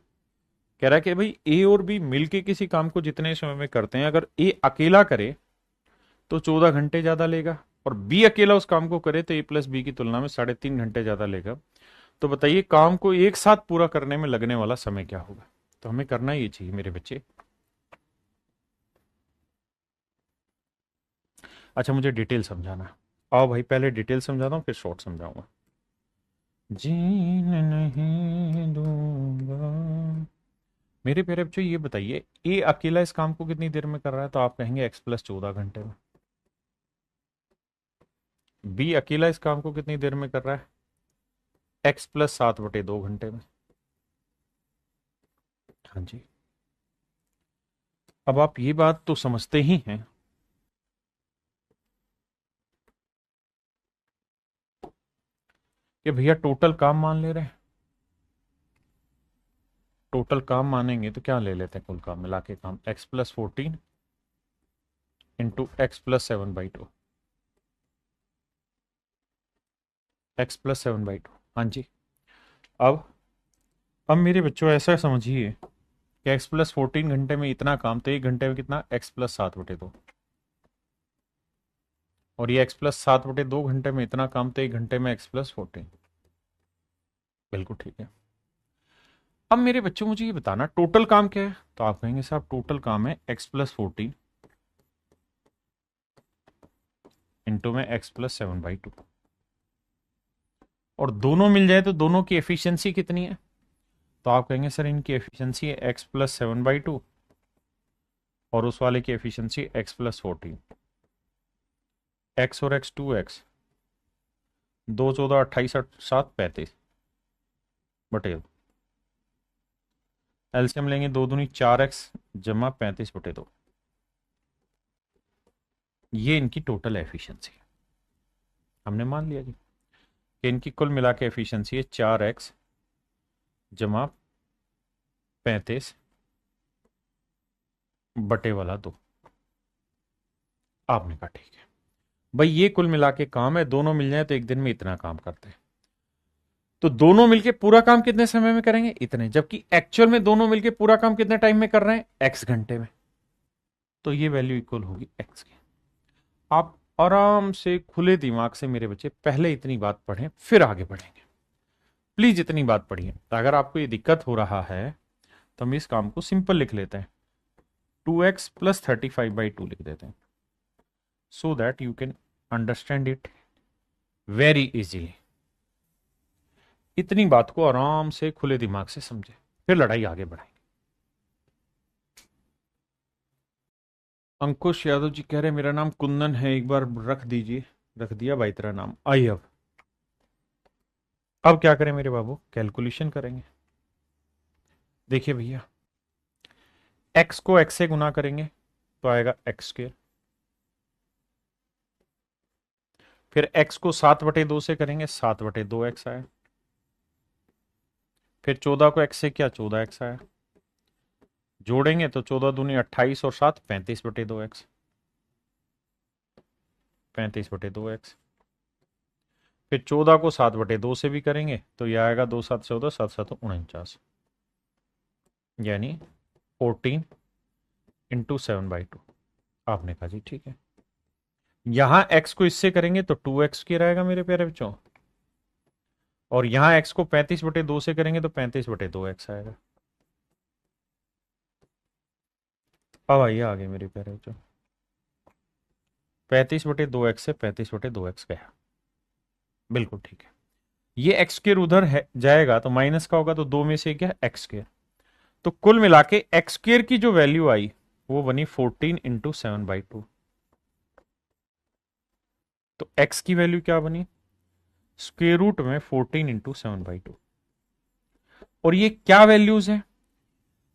कह रहा है कि भाई ए और बी मिलके किसी काम को जितने समय में करते हैं, अगर ए अकेला करे तो 14 घंटे ज्यादा लेगा, और बी अकेला उस काम को करे तो ए प्लस बी की तुलना में 3.5 घंटे ज्यादा लेगा। तो बताइए काम को एक साथ पूरा करने में लगने वाला समय क्या होगा। तो हमें करना ये चाहिए मेरे बच्चे। अच्छा, मुझे डिटेल समझाना। आओ भाई, पहले डिटेल समझाता हूँ फिर शॉर्ट समझाऊंगा। जीन नहीं दूंगा। मेरे प्यारे बच्चों ये बताइए, ए अकेला इस काम को कितनी देर में कर रहा है, तो आप कहेंगे एक्स प्लस 14 घंटे में। बी अकेला इस काम को कितनी देर में कर रहा है, एक्स प्लस 7/2 घंटे में। हाँ जी। अब आप ये बात तो समझते ही हैं कि भैया टोटल काम मान ले रहे हैं। टोटल काम मानेंगे तो क्या ले लेते हैं, कुल काम मिला के काम x plus 14 into x+7/2। x+7/2, हाँ जी। अब अब मेरे बच्चों ऐसा समझिए कि x+14 घंटे में इतना काम, तो 1 घंटे में कितना, x+7/2। और ये x+7/2 घंटे में इतना काम, तो 1 घंटे में x+14। बिल्कुल ठीक है। अब मेरे बच्चों मुझे ये बताना टोटल काम क्या है, तो आप कहेंगे साहब टोटल काम है x+14 इंटू में x+7/2। और दोनों मिल जाए तो दोनों की एफिशिएंसी कितनी है, तो आप कहेंगे सर इनकी एफिशिएंसी है x+7/2 और उस वाले की एफिशिएंसी x+14। x और x 2x, 2 14 28 7 35 बटे 2। एलसीएम लेंगे, 2 दूनी 4x जमा 35/2। ये इनकी टोटल एफिशिएंसी है। हमने मान लिया जी कि इनकी कुल मिला के एफिशिएंसी है 4x जमा 35/2। आपने कहा ठीक है भाई, ये कुल मिला के काम है, दोनों मिल जाए तो एक दिन में इतना काम करते हैं। तो दोनों मिलके पूरा काम कितने समय में करेंगे, इतने, जबकि एक्चुअल में दोनों मिलके पूरा काम कितने टाइम में कर रहे हैं, एक्स घंटे में। तो ये वैल्यू इक्वल होगी एक्स की। आप आराम से खुले दिमाग से मेरे बच्चे पहले इतनी बात पढ़ें, फिर आगे बढ़ेंगे। प्लीज इतनी बात पढ़िए। तो अगर आपको ये दिक्कत हो रहा है तो हम इस काम को सिंपल लिख लेते हैं, 2x+35/2 लिख देते हैं, so that you can understand it very easily. इतनी बात को आराम से खुले दिमाग से समझे, फिर लड़ाई आगे बढ़ाएंगे। अंकुश यादव जी कह रहे मेरा नाम कुंदन है, एक बार रख दीजिए। रख दिया भाई तेरा नाम। आई अब क्या करें मेरे बाबू, कैलकुलेशन करेंगे। देखिए भैया, x को x से गुना करेंगे तो आएगा x²। फिर x को 7/2 से करेंगे, 7/2x आया। फिर 14 को x से किया, 14x आया। जोड़ेंगे तो 14 दूनी 28 और 7 35/2x। 35/2x। फिर 14 को 7/2 से भी करेंगे तो यह आएगा 2 7 14, 7 7 49, यानी 14 × 7/2। आपने कहा जी ठीक है। यहां x को इससे करेंगे तो 2x की रहेगा मेरे प्यारे बच्चों, और यहां x को 35/2 से करेंगे तो 35/2x आएगा। अब आइए आगे मेरे प्यारे बच्चों, 35/2x से 35/2x गया, बिल्कुल ठीक है। ये एक्स स्क्र उधर है जाएगा तो माइनस का होगा, तो दो में से क्या एक्स स्क्र, तो कुल मिला के एक्स स्क्र की जो वैल्यू आई वो बनी 14 × 7/2। तो एक्स की वैल्यू क्या बनी, स्क्वेयर रूट में 14 × 7/2। और ये क्या वैल्यूज है,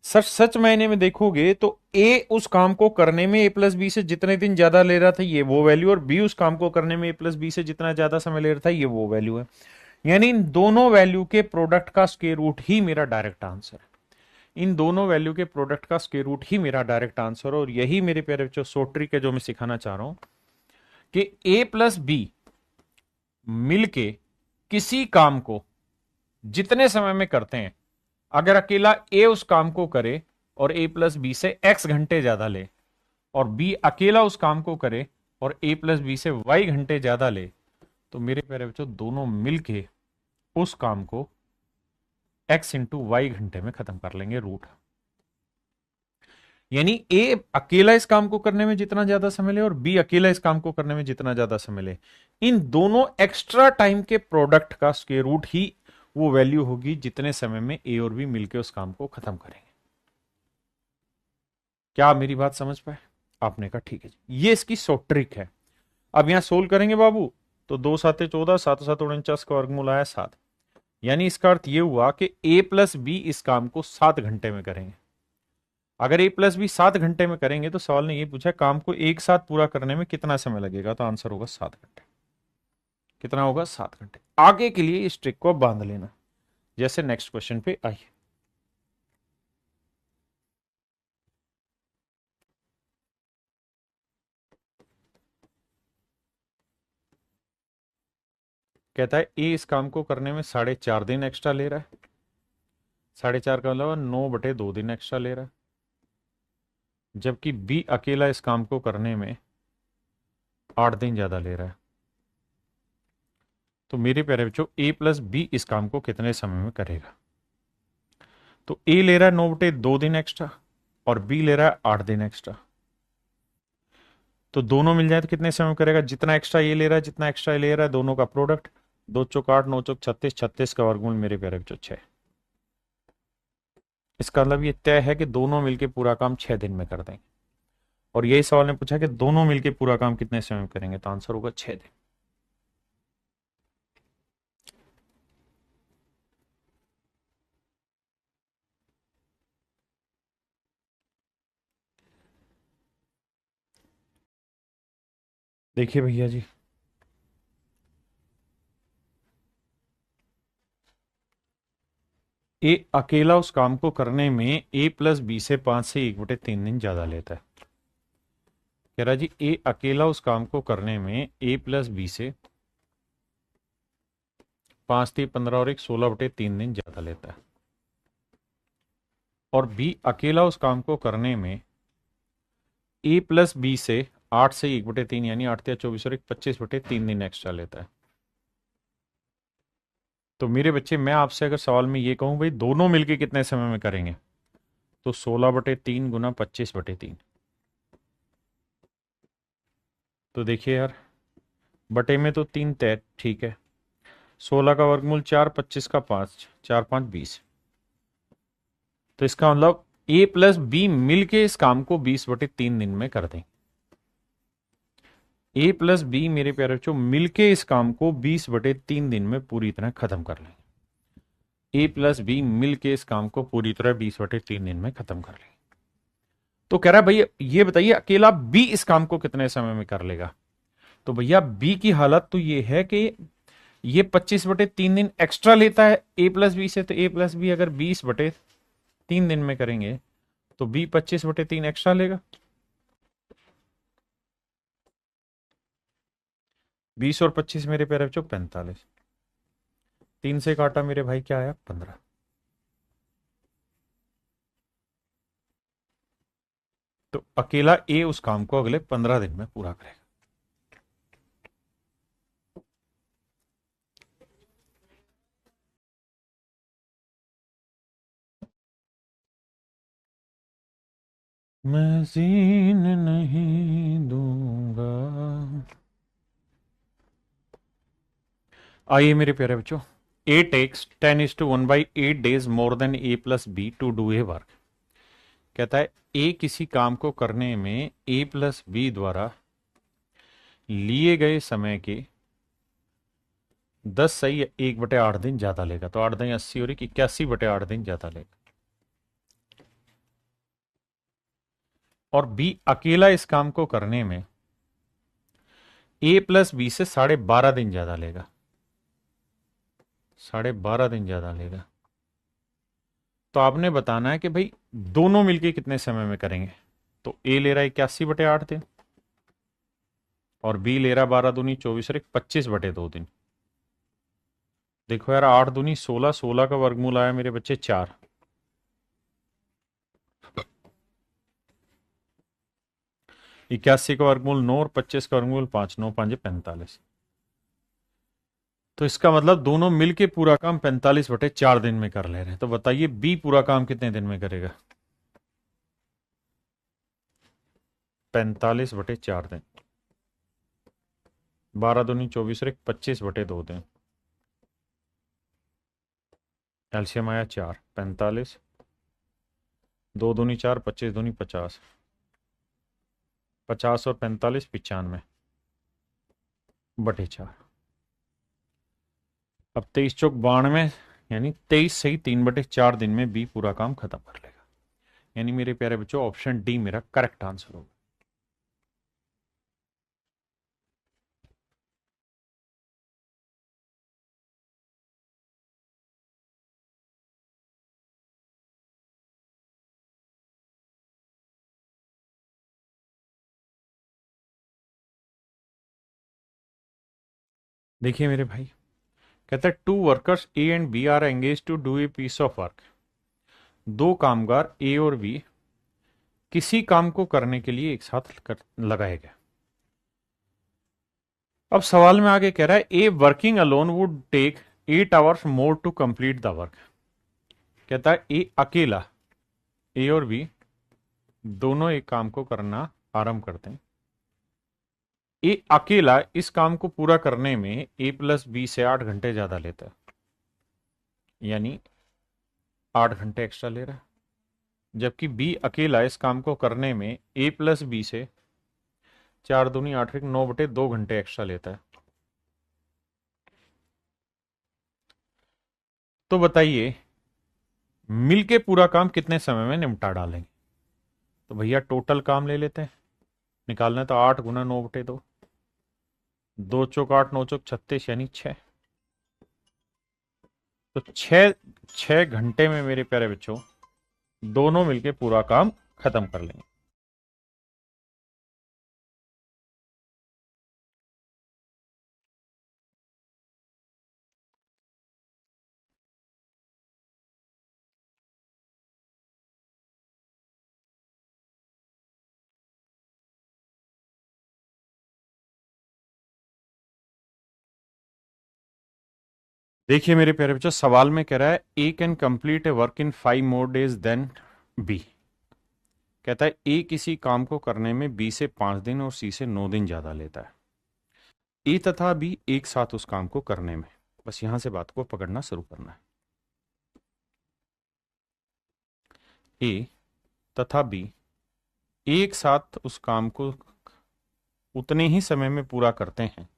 सच सच मायने में देखोगे तो ए उस काम को करने में a+b से जितने दिन ज्यादा ले रहा था ये वो वैल्यू, और बी उस काम को करने में a+b से जितना ज्यादा समय ले रहा था ये वो वैल्यू है। यानी इन दोनों वैल्यू के प्रोडक्ट का स्क्वेयर रूट ही मेरा डायरेक्ट आंसर है। इन दोनों वैल्यू के प्रोडक्ट का स्क्वेयर रूट ही मेरा डायरेक्ट आंसर, और यही मेरे प्यारे बच्चों सो ट्रिक है जो मैं सिखाना चाह रहा हूं कि a+b मिलके किसी काम को जितने समय में करते हैं, अगर अकेला ए उस काम को करे और a+b से x घंटे ज्यादा ले, और b अकेला उस काम को करे और a+b से y घंटे ज्यादा ले, तो मेरे प्यारे बच्चों दोनों मिलके उस काम को x × y घंटे में खत्म कर लेंगे रूट। यानी ए अकेला इस काम को करने में जितना ज्यादा समय ले और बी अकेला इस काम को करने में जितना ज्यादा समय ले, इन दोनों एक्स्ट्रा टाइम के प्रोडक्ट का स्क्वायर रूट ही वो वैल्यू होगी जितने समय में ए और बी मिलकर उस काम को खत्म करेंगे। क्या आप मेरी बात समझ पाए? आपने कहा ठीक है जी, ये इसकी शॉर्ट ट्रिक है। अब यहां सोल्व करेंगे बाबू, तो 2 7 14, 7 7 49 का वर्गमूल आया 7। यानी इसका अर्थ ये हुआ कि a+b इस काम को 7 घंटे में करेंगे। अगर a+b 7 घंटे में करेंगे तो सवाल ने ये पूछा काम को एक साथ पूरा करने में कितना समय लगेगा, तो आंसर होगा 7 घंटे। कितना होगा? 7 घंटे। आगे के लिए इस ट्रिक को बांध लेना। जैसे नेक्स्ट क्वेश्चन पे आइए, कहता है ए इस काम को करने में 4.5 दिन एक्स्ट्रा ले रहा है, 4.5 का मतलब 9/2 दिन एक्स्ट्रा ले रहा है, जबकि बी अकेला इस काम को करने में 8 दिन ज्यादा ले रहा है। तो मेरे प्यारे बच्चों a+b इस काम को कितने समय में करेगा? तो ए ले रहा है 9/2 दिन एक्स्ट्रा और बी ले रहा है 8 दिन एक्स्ट्रा, तो दोनों मिल जाए तो कितने समय में करेगा? जितना एक्स्ट्रा ये ले रहा है जितना एक्स्ट्रा ये ले रहा है, दोनों का प्रोडक्ट। 2 चौक 8, 9 चौक 36, 36 का वर्गमूल मेरे प्यारे बच्चों 6। इसका मतलब ये तय है कि दोनों मिलके पूरा काम 6 दिन में कर देंगे। और यही सवाल ने पूछा कि दोनों मिलके पूरा काम कितने समय में करेंगे, तो आंसर होगा 6 दिन। देखिए भैया जी, ए अकेला उस काम को करने में a+b से 5 से 1/3 दिन ज्यादा लेता है। कह रहा जी ए अकेला उस काम को करने में a+b से 5 3 15 और 1 16/3 दिन ज्यादा लेता है, और बी अकेला उस काम को करने में a+b से 8 से 1/3 यानी 8 या 24 और 1 25/3 दिन एक्स्ट्रा लेता है। तो मेरे बच्चे मैं आपसे अगर सवाल में ये कहूं भाई दोनों मिलके कितने समय में करेंगे, तो 16/3 गुना 25/3। तो देखिए यार, बटे में तो 3 तय ठीक है, 16 का वर्गमूल 4, 25 का 5, 4 5 20। तो इसका मतलब a+b मिलके इस काम को 20/3 दिन में कर दें। a+b मेरे प्यारे बच्चों मिलके इस काम को 20/3 दिन में पूरी तरह खत्म कर लें। a+b मिलके इस काम को पूरी तरह 20/3 दिन में खत्म कर लें। तो कह रहा है भैया ये बताइए अकेला b इस काम को कितने समय में कर लेगा? तो भैया b की हालत तो ये है कि ये 25/3 दिन एक्स्ट्रा लेता है a+b से, तो a+b अगर 20/3 दिन में करेंगे तो b 25/3 एक्स्ट्रा लेगा। 20 और 25 मेरे प्यारे बच्चों 45। 3 से काटा मेरे भाई, क्या आया? 15। तो अकेला ए उस काम को अगले 15 दिन में पूरा करेगा। मैं जीन नहीं दूंगा। आइए मेरे प्यारे बच्चों, A takes 10:1/8 days more than A plus B to do a work. कहता है ए किसी काम को करने में ए प्लस बी द्वारा लिए गए समय के 10/1/8 दिन ज्यादा लेगा। तो 8×10 80 और 81/8 दिन ज्यादा लेगा। और बी अकेला इस काम को करने में ए प्लस बी से 12.5 दिन ज्यादा लेगा। 12.5 दिन ज्यादा लेगा। तो आपने बताना है कि भाई दोनों मिलके कितने समय में करेंगे। तो ए ले रहा है 81/8 दिन और बी ले रहा 12×2 = 24 और 25/2 दिन। देखो यार, 8×2 = 16, 16 का वर्गमूल आया मेरे बच्चे 4। 81 का वर्गमूल 9 और 25 का वर्गमूल 5, 9 5 45। तो इसका मतलब दोनों मिलके पूरा काम 45/4 दिन में कर ले रहे हैं। तो बताइए बी पूरा काम कितने दिन में करेगा? 45/4 दिन। 12×2 = 24 और 25/2 दिन। एलसीएम आया 4, 45। 2×2 = 4, 25×2 = 50। 50 और 45 95/4। अब 23×4 = 92, यानी 23 सही 3/4 दिन में बी पूरा काम खत्म कर लेगा। यानी मेरे प्यारे बच्चों, ऑप्शन डी मेरा करेक्ट आंसर होगा। देखिए मेरे भाई, कहता है 2 workers A and B are engage to do a piece of work. दो कामगार ए और बी किसी काम को करने के लिए एक साथ लगाए गए। अब सवाल में आगे कह रहा है A working alone would take 8 hours more to complete the work. कहता है ए अकेला, ए और बी दोनों एक काम को करना आरंभ करते हैं। ए अकेला इस काम को पूरा करने में ए प्लस बी से 8 घंटे ज्यादा लेता है, यानी 8 घंटे एक्स्ट्रा ले रहा है। जबकि बी अकेला इस काम को करने में ए प्लस बी से 4×2 = 8, 9/2 घंटे एक्स्ट्रा लेता है। तो बताइए मिलके पूरा काम कितने समय में निपटा डालेंगे? तो भैया टोटल काम ले लेते हैं, निकालना है तो 8×9/2, 2×4 = 8, 9×4 = 36, यानी 6। तो 6 घंटे में मेरे प्यारे बच्चों दोनों मिलके पूरा काम खत्म कर लेंगे। देखिए मेरे प्यारे बच्चों, सवाल में कह रहा है A can complete a work in 5 more days than B. कहता है ए किसी काम को करने में बी से 5 दिन और सी से 9 दिन ज्यादा लेता है। ए तथा बी एक साथ उस काम को करने में, बस यहां से बात को पकड़ना शुरू करना है। ए तथा बी एक साथ उस काम को उतने ही समय में पूरा करते हैं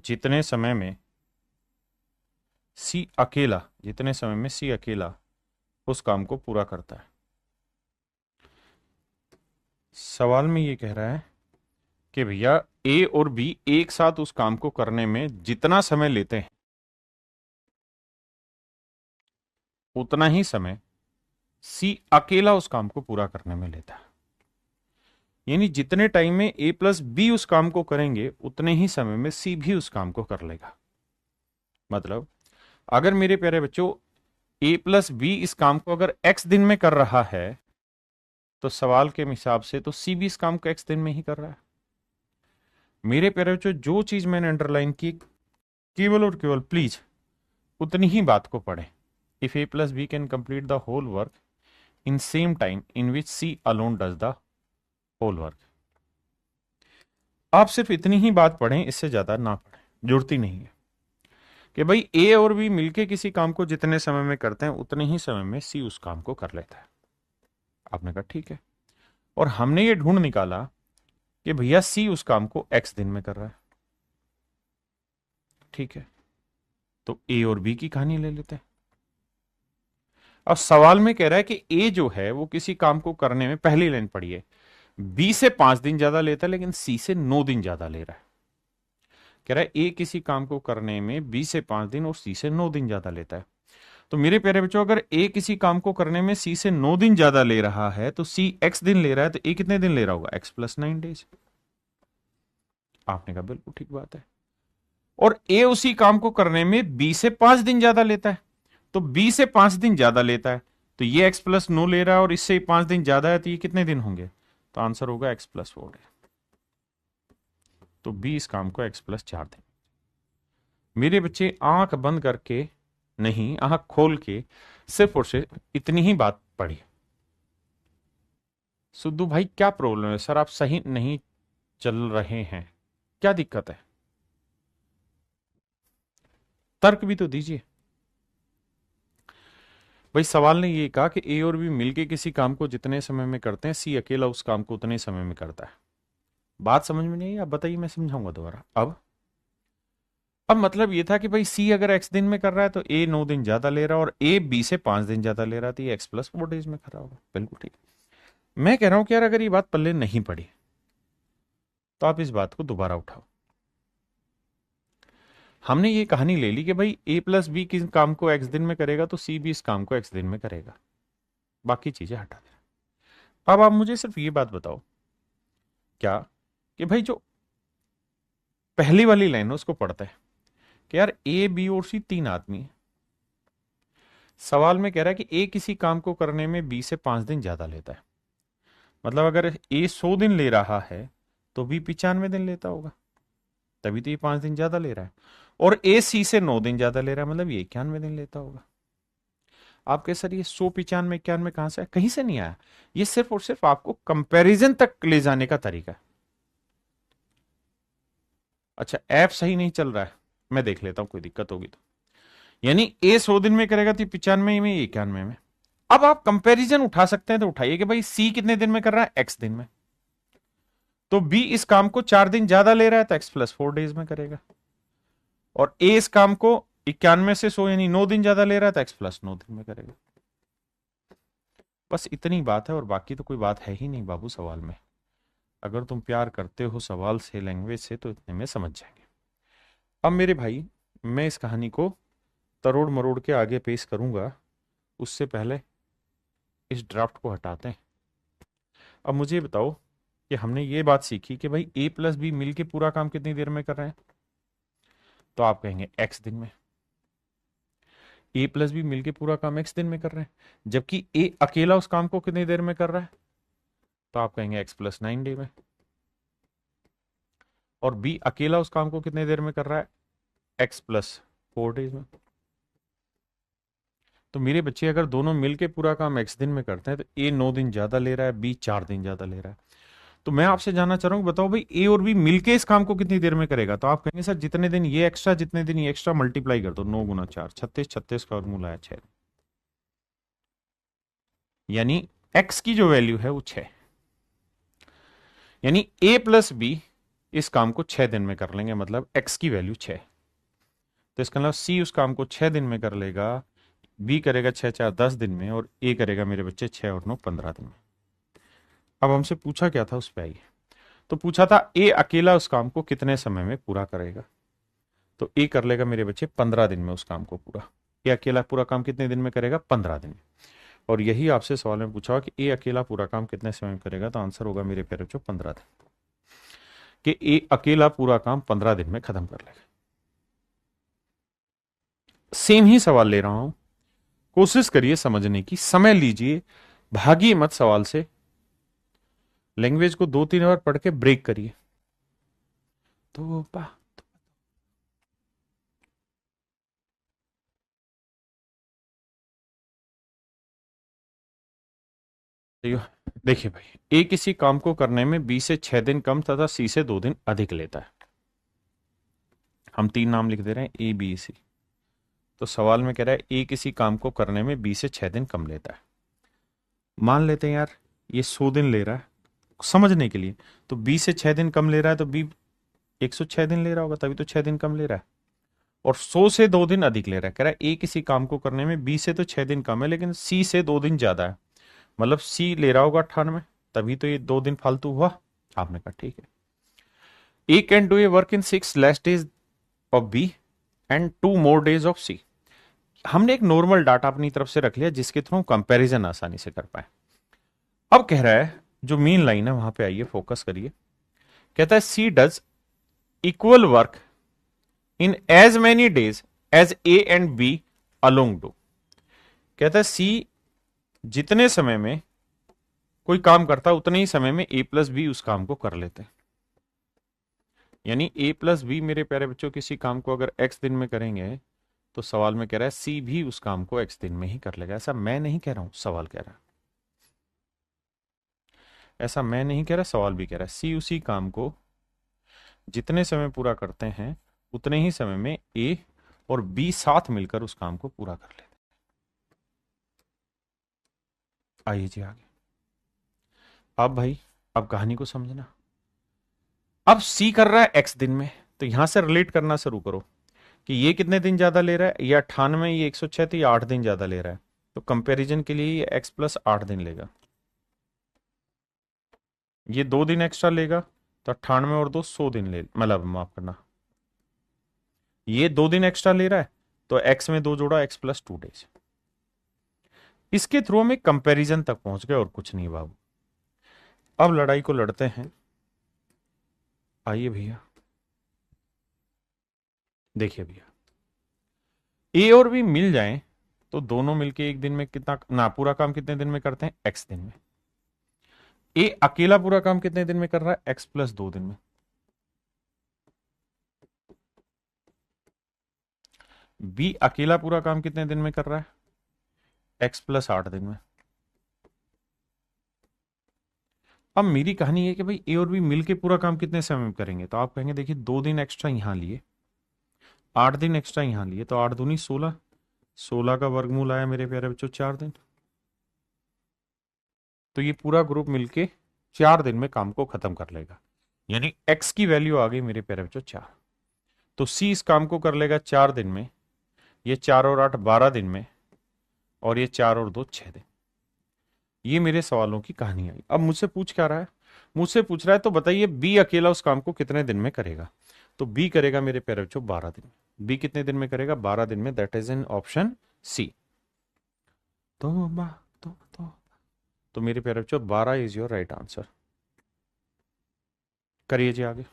जितने समय में सी अकेला उस काम को पूरा करता है। सवाल में ये कह रहा है कि भैया ए और बी एक साथ उस काम को करने में जितना समय लेते हैं उतना ही समय सी अकेला उस काम को पूरा करने में लेता है। यानी जितने टाइम में ए प्लस बी उस काम को करेंगे उतने ही समय में सी भी उस काम को कर लेगा। मतलब अगर मेरे प्यारे बच्चों ए प्लस बी इस काम को अगर एक्स दिन में कर रहा है तो सवाल के हिसाब से तो सी भी इस काम को एक्स दिन में ही कर रहा है। मेरे प्यारे बच्चों जो चीज मैंने अंडरलाइन की केवल और केवल प्लीज उतनी ही बात को पढ़ें। If A plus B can complete the whole work in same time in which C alone does the whole work. आप सिर्फ इतनी ही बात पढ़ें, इससे ज्यादा ना पढ़ें, जरूरत ही नहीं है कि भाई ए और बी मिलके किसी काम को जितने समय में करते हैं उतने ही समय में सी उस काम को कर लेता है। आपने कहा ठीक है, और हमने ये ढूंढ निकाला कि भैया सी उस काम को एक्स दिन में कर रहा है। ठीक है, तो ए और बी की कहानी ले लेते हैं। अब सवाल में कह रहा है कि ए जो है वो किसी काम को करने में, पहली लाइन पढ़िए, बी से 5 दिन ज्यादा लेता है लेकिन सी से 9 दिन ज्यादा ले रहा है। कह रहा है ए किसी काम को करने में बी से 5 दिन और सी से 9 दिन ज्यादा लेता है। तो मेरे प्यारे बच्चों अगर ए किसी काम को करने में सी से 9 दिन ज्यादा ले रहा है तो सी एक्स दिन ले रहा है, तो ए कितने दिन ले रहा होगा? X plus 9 days. आपने कहा बिल्कुल ठीक बात है। और ए उसी काम को करने में बी से 5 दिन ज्यादा लेता है, तो बी से 5 दिन ज्यादा लेता है तो ये एक्स प्लस 9 ले रहा है और इससे 5 दिन ज्यादा है, तो ये कितने दिन होंगे? तो आंसर होगा एक्स प्लस 4 डे। तो बी इस काम को एक्स प्लस 4 दिन। मेरे बच्चे आंख बंद करके नहीं, आंख खोल के सिर्फ और सिर्फ इतनी ही बात पढ़ी। सुद्धू भाई क्या प्रॉब्लम है सर, आप सही नहीं चल रहे हैं, क्या दिक्कत है? तर्क भी तो दीजिए भाई। सवाल ने ये कहा कि ए और बी मिलके किसी काम को जितने समय में करते हैं सी अकेला उस काम को उतने समय में करता है। बात समझ में नहीं आई? आप बताइए, मैं समझाऊंगा दोबारा। अब मतलब ये था कि भाई सी अगर एक्स दिन में कर रहा है तो ए 9 दिन ज्यादा ले रहा है, और ए बी से 5 दिन ज्यादा ले रहा है, तो ये एक्स प्लस 4 डेज में कर रहा होगा। बिल्कुल ठीक। मैं कह रहा हूं कि यार अगर ये बात पल्ले नहीं पड़ी तो आप इस बात को दोबारा उठाओ। हमने ये कहानी ले ली कि भाई ए प्लस बी किस काम को एक्स दिन में करेगा तो सी भी इस काम को एक्स दिन में करेगा, बाकी चीजें हटा देना। अब आप मुझे सिर्फ ये बात बताओ क्या कि भाई जो पहली वाली लाइन है उसको पढ़ता है कि यार ए बी और सी 3 आदमी है। सवाल में कह रहा है कि ए किसी काम को करने में बी से 5 दिन ज्यादा लेता है। मतलब अगर ए 100 दिन ले रहा है तो बी 95 दिन लेता होगा, तभी तो ये 5 दिन ज्यादा ले रहा है। और ए सी से 9 दिन ज्यादा ले रहा है, मतलब ये 91 दिन लेता होगा। आप कह सर ये 100, 95, 91 कहां से आया? कहीं से नहीं आया, ये सिर्फ और सिर्फ आपको कंपैरिजन तक ले जाने का तरीका है। अच्छा ऐप सही नहीं चल रहा है, मैं देख लेता हूं, कोई दिक्कत होगी तो। यानी ए 100 दिन में करेगा तो 95 में, 91 में। अब आप कंपैरिजन उठा सकते हैं तो उठाइए कि भाई सी कितने दिन में कर रहा है? एक्स दिन में। तो बी इस काम को 4 दिन ज्यादा ले रहा है तो एक्स प्लस 4 डेज में करेगा, और ए इस काम को 91 से 100 यानी 9 दिन ज्यादा ले रहा है तो एक्स प्लस 9 दिन में करेगा। बस इतनी बात है और बाकी तो कोई बात है ही नहीं बाबू सवाल में। अगर तुम प्यार करते हो सवाल से, लैंग्वेज से, तो इतने में समझ जाएंगे। अब मेरे भाई मैं इस कहानी को तरोड़ मरोड़ के आगे पेश करूंगा, उससे पहले इस ड्राफ्ट को हटाते हैं। अब मुझे बताओ कि हमने ये बात सीखी कि भाई ए प्लस बी मिलके पूरा काम कितनी देर में कर रहे हैं? तो आप कहेंगे एक्स दिन में। ए प्लस बी मिलके पूरा काम एक्स दिन में कर रहे हैं, जबकि ए अकेला उस काम को कितनी देर में कर रहा है? तो आप कहेंगे एक्स प्लस 9 डे में। और बी अकेला उस काम को कितने देर में कर रहा है? एक्स प्लस 4 डेज में। तो मेरे बच्चे अगर दोनों मिलके पूरा काम एक्स दिन में करते हैं तो ए 9 दिन ज्यादा ले रहा है, बी 4 दिन ज्यादा ले रहा है। तो मैं आपसे जानना चाह रहा हूँ, बताओ भाई ए और बी मिलके इस काम को कितनी देर में करेगा? तो आप कहेंगे सर जितने दिन ये एक्स्ट्रा जितने दिन ये एक्स्ट्रा मल्टीप्लाई कर दो, 9 × 4 36, 36 का वर्गमूल आया 6, यानी एक्स की जो वैल्यू है वो 6। यानी ए प्लस बी इस काम को 6 दिन में कर लेंगे, मतलब एक्स की वैल्यू 6। तो इसका मतलब सी उस काम को 6 दिन में कर लेगा, बी करेगा 6 × 4 = 10 दिन में, और ए करेगा मेरे बच्चे 6 और 9 = 15 दिन में। अब हमसे पूछा क्या था उस पे आइए। तो पूछा था ए अकेला उस काम को कितने समय में पूरा करेगा? तो ए कर लेगा मेरे बच्चे 15 दिन में उस काम को पूरा। ए अकेला पूरा काम कितने दिन में करेगा? 15 दिन में। और यही आपसे सवाल में पूछा कि ए अकेला पूरा काम कितने समय में करेगा, तो आंसर होगा मेरे प्यारे बच्चों 15 दिन, कि ए अकेला पूरा काम 15 दिन में खत्म कर लेगा। सेम ही सवाल ले रहा हूं, कोशिश करिए समझने की, समय लीजिए, भागिए मत सवाल से, लैंग्वेज को 2-3 बार पढ़ के ब्रेक करिए। तो देखिए भाई, ए किसी काम को करने में बी से 6 दिन कम तथा सी से 2 दिन अधिक लेता है। हम 3 नाम लिख दे रहे हैं, ए बी सी। तो सवाल में कह रहा है ए किसी काम को करने में बी से 6 दिन कम लेता है। मान लेते हैं यार ये 100 दिन ले रहा है, समझने के लिए, तो बी से 6 दिन कम ले रहा है, तो बी 106 दिन ले रहा होगा, तभी तो 6 दिन कम ले रहा है। और 100 से 2 दिन अधिक ले रहा है, कह रहा है ए किसी काम को करने में बी से तो 6 दिन कम है, लेकिन सी से 2 दिन ज्यादा है, मतलब सी ले रहा होगा 98, तभी तो ये 2 दिन फालतू हुआ। आपने कहा ठीक है। A can do a work in 6 less days of B and 2 more days of C. हमने एक नॉर्मल डाटा अपनी तरफ से रख लिया जिसके थ्रू कंपैरिजन आसानी से कर पाए। अब कह रहा है जो मेन लाइन है वहां पे आइए, फोकस करिए। कहता है C does equal work in as many days as A and B along do. कहता है सी जितने समय में कोई काम करता है उतने ही समय में ए प्लस बी उस काम को कर लेते हैं। यानी ए प्लस बी मेरे प्यारे बच्चों किसी काम को अगर एक्स दिन में करेंगे, तो सवाल में कह रहा है सी भी उस काम को एक्स दिन में ही कर लेगा। ऐसा मैं नहीं कह रहा हूं, सवाल कह रहा है। ऐसा मैं नहीं कह रहा, सवाल भी कह रहा है सी उसी काम को जितने समय पूरा करते हैं उतने ही समय में ए और बी साथ मिलकर उस काम को पूरा कर लेते हैं। आइए जी आगे। अब भाई, अब कहानी को समझना। अब सी कर रहा है एक्स दिन में, तो यहां से रिलेट करना शुरू करो कि ये कितने दिन ज्यादा ले रहा है, ये 98, ये 106, तो ये 8 दिन ज्यादा ले रहा है। तो कंपैरिजन के लिए ये एक्स प्लस 8 दिन लेगा, ये 2 दिन एक्स्ट्रा लेगा, तो 98 और 2 100 दिन ले, मतलब माफ करना, ये 2 दिन एक्स्ट्रा ले रहा है, तो एक्स में 2 जोड़ा, एक्स प्लस 2 डेज। इसके थ्रू हम एक कंपैरिजन तक पहुंच गए और कुछ नहीं बाबू। अब लड़ाई को लड़ते हैं। आइए भैया, देखिए भैया, ए और बी मिल जाएं तो दोनों मिलके एक दिन में कितना ना, पूरा काम कितने दिन में करते हैं, एक्स दिन में। ए अकेला पूरा काम कितने दिन में कर रहा है, एक्स प्लस 2 दिन में। बी अकेला पूरा काम कितने दिन में कर रहा है, एक्स प्लस 8 दिन में। अब मेरी कहानी है कि भाई ए और बी मिलके पूरा काम कितने समय में करेंगे, तो आप कहेंगे देखिए 2 दिन एक्स्ट्रा यहां लिए, 8 दिन एक्स्ट्रा यहां लिए, तो 8 दूनी 16, 16 का वर्गमूल आया मेरे प्यारे बच्चों 4 दिन। तो ये पूरा ग्रुप मिलके 4 दिन में काम को खत्म कर लेगा। यानी एक्स की वैल्यू आ गई मेरे प्यारे बच्चों 4। तो सी इस काम को कर लेगा 4 दिन में, ये 4 और 8 12 दिन में, और ये 4 और 2 6 दिन। ये मेरे सवालों की कहानी आई। अब मुझसे पूछ क्या रहा है, मुझसे पूछ रहा है तो बताइए बी अकेला उस काम को कितने दिन में करेगा। तो बी करेगा मेरे प्यारे बच्चों 12 दिन। बी कितने दिन में करेगा, 12 दिन में, that is in option C. तो तो तो, तो मेरे प्यारे बच्चों 12 इज योर राइट आंसर। करिए जी आगे।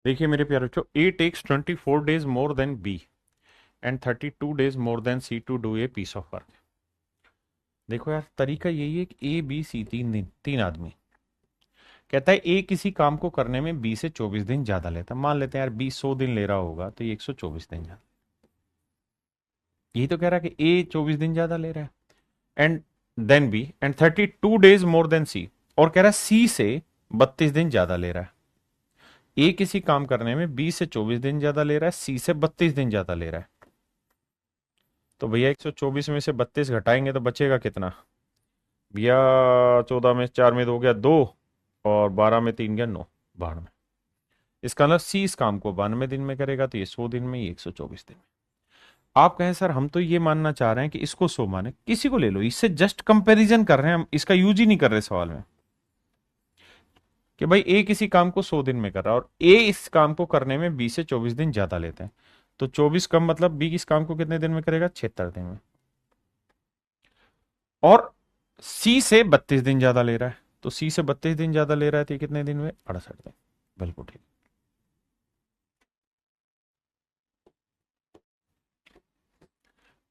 देखिए मेरे प्यारे बच्चों, A takes 24 days more than B and 32 days more than C to do a piece of work. देखो यार, तरीका यही है कि ए बी सी 3 दिन, 3 आदमी। कहता है ए किसी काम को करने में बी से 24 दिन ज्यादा लेता है। मान लेते हैं यार बी 100 दिन ले रहा होगा, तो ये 124 दिन ज्यादा। यही तो कह रहा है कि ए 24 दिन ज्यादा ले रहा है, and then B and 32 days more than C, और कह रहा है सी से 32 दिन ज्यादा ले रहा है। ए किसी काम करने में बी से 24 दिन ज्यादा ले रहा है, सी से 32 दिन ज्यादा ले रहा है। तो भैया 124 में से 32 घटाएंगे तो बचेगा कितना भैया, 14 में 4 में 2 गया 2, और 12 में 3 गया 9, 92। इसका मतलब सी इस काम को 92 दिन में करेगा, तो ये 100 दिन में, ये 124 दिन में। आप कहें सर हम तो ये मानना चाह रहे हैं कि इसको 100 माने, किसी को ले लो, इससे जस्ट कंपैरिजन कर रहे हैं हम, इसका यूज ही नहीं कर रहे सवाल में कि भाई ए किसी काम को 100 दिन में कर रहा है और ए इस काम को करने में बी से 24 दिन ज्यादा लेते हैं, तो 24 कम मतलब बी इस काम को कितने दिन में करेगा, 76 दिन में। और सी से 32 दिन ज्यादा ले रहा है, तो सी से 32 दिन ज्यादा ले रहा है, तो ये कितने दिन में, 68 दिन। बिल्कुल ठीक।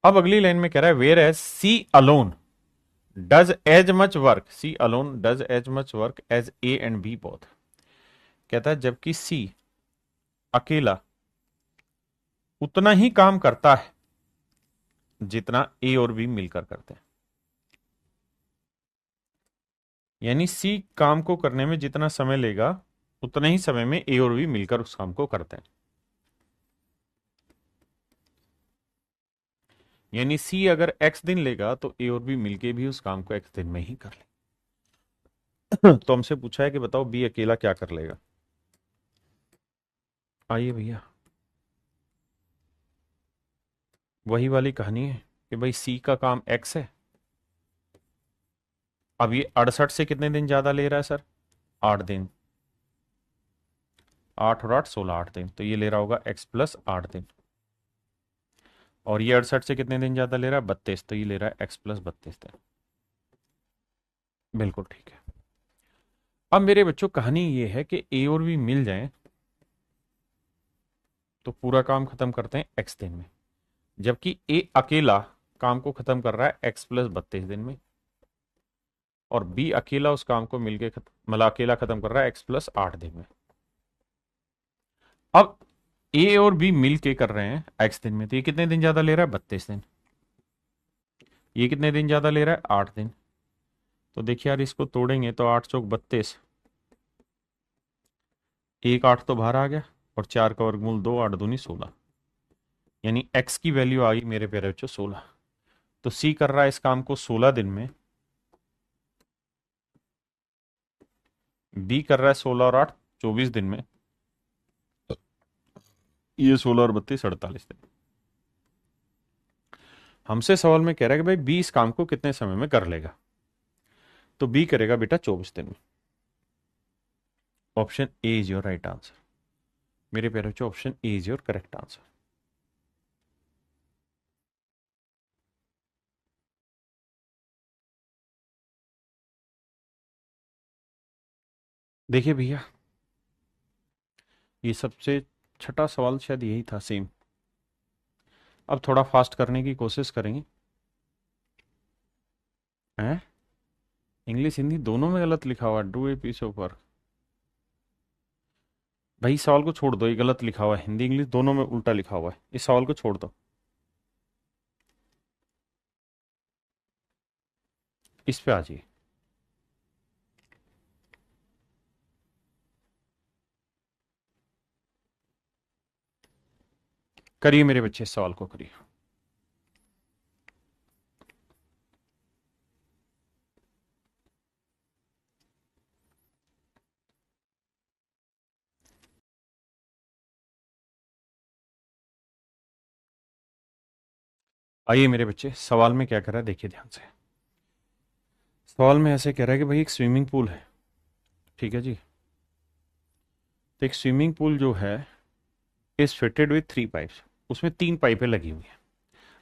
अब अगली लाइन में कह रहा है whereas C alone does as much work, C alone does as much work as A and B both. कहता है जबकि सी अकेला उतना ही काम करता है जितना ए और बी मिलकर करते हैं। यानी सी काम को करने में जितना समय लेगा उतना ही समय में ए और बी मिलकर उस काम को करते हैं। यानी सी अगर एक्स दिन लेगा तो ए और बी मिलके भी उस काम को एक्स दिन में ही कर ले। तो हमसे पूछा है कि बताओ बी अकेला क्या कर लेगा। आइए भैया, वही वाली कहानी है कि भाई सी का काम एक्स है, अब ये 68 से कितने दिन ज्यादा ले रहा है सर, 8 दिन, 8 और 8 16, 8 दिन, तो ये ले रहा होगा एक्स प्लस 8 दिन। और ये 68 से कितने दिन ज्यादा ले रहा है, 32, तो ये ले रहा है एक्स प्लस 32 दिन। बिल्कुल ठीक है। अब मेरे बच्चों कहानी ये है कि ए और बी मिल जाएं तो पूरा काम खत्म करते हैं एक्स दिन में, जबकि ए अकेला काम को खत्म कर रहा है एक्स प्लस 32 दिन में, और बी अकेला उस काम को मिलके मतलब अकेला खत्म कर रहा है एक्स प्लस 8 दिन में। अब ए और बी मिल के कर रहे हैं एक्स दिन में, तो ये कितने दिन ज्यादा ले रहा है, 32 दिन। ये कितने दिन ज्यादा ले रहा है, 8 दिन। तो देखिए यार इसको तोड़ेंगे तो 8 चौक 32, एक 8 तो बाहर आ गया, और 4 का वर्गमूल 2, 8 दूनी 16, यानी एक्स की वैल्यू आ गई मेरे प्यारे बच्चों 16। तो सी कर रहा है इस काम को 16 दिन में, बी कर रहा है 16 और 8 24 दिन में, ये 16 और 32 48 दिन। हमसे सवाल में कह रहा है कि भाई बी इस काम को कितने समय में कर लेगा, तो बी करेगा बेटा 24 दिन में। Option A is your right answer. मेरे प्यारे बच्चों option A is your correct answer. देखिए भैया, ये सबसे छठा सवाल शायद यही था सेम। अब थोड़ा फास्ट करने की कोशिश करेंगे। हैं, इंग्लिश हिंदी दोनों में गलत लिखा हुआ है, do a piece of work. भाई सवाल को छोड़ दो, ये गलत लिखा हुआ है, हिंदी इंग्लिश दोनों में उल्टा लिखा हुआ है, इस सवाल को छोड़ दो, इस पे आ जाइए। करिए मेरे बच्चे, इस सवाल को करिए। आइए मेरे बच्चे, सवाल में क्या कह रहा है देखिए ध्यान से। सवाल में ऐसे कह रहा है कि भाई एक स्विमिंग पूल है, ठीक है जी। तो एक स्विमिंग पूल जो है इज फिटेड विथ 3 पाइप्स, उसमें 3 पाइपें लगी हुई हैं।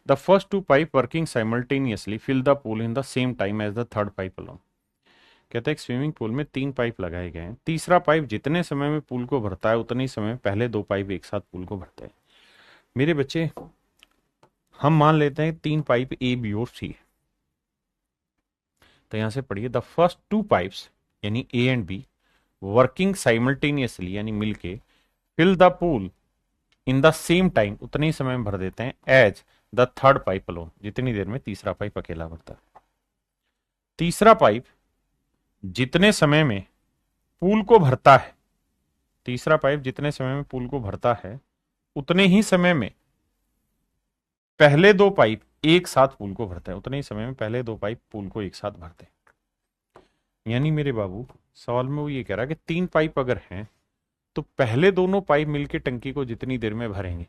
The first 2 pipe working simultaneously fill the pool in the same time as the third pipe alone. कहता है स्विमिंग पूल में 3 पाइप लगाए गए हैं, तीसरा पाइप जितने समय में पूल को भरता है उतने ही समय में पहले 2 पाइप एक साथ पूल को भरते हैं। मेरे बच्चे हम मान लेते हैं 3 पाइप ए बी और सी, तो यहां से पढ़िए द फर्स्ट 2 पाइप्स यानी A and B working simultaneously यानी मिलके fill the pool in the same time उतने ही समय में भर देते हैं as the third pipe alone, जितनी देर में तीसरा पाइप अकेला भरता है। तीसरा पाइप जितने समय में पूल को भरता है, तीसरा पाइप जितने समय में पूल को भरता है उतने ही समय में पहले 2 पाइप एक साथ पूल को भरते हैं, उतने ही समय में पहले 2 पाइप पूल को एक साथ भरते हैं। यानी मेरे बाबू सवाल में वो ये कह रहा है कि 3 पाइप अगर हैं तो पहले दोनों पाइप मिलके टंकी को जितनी देर में भरेंगे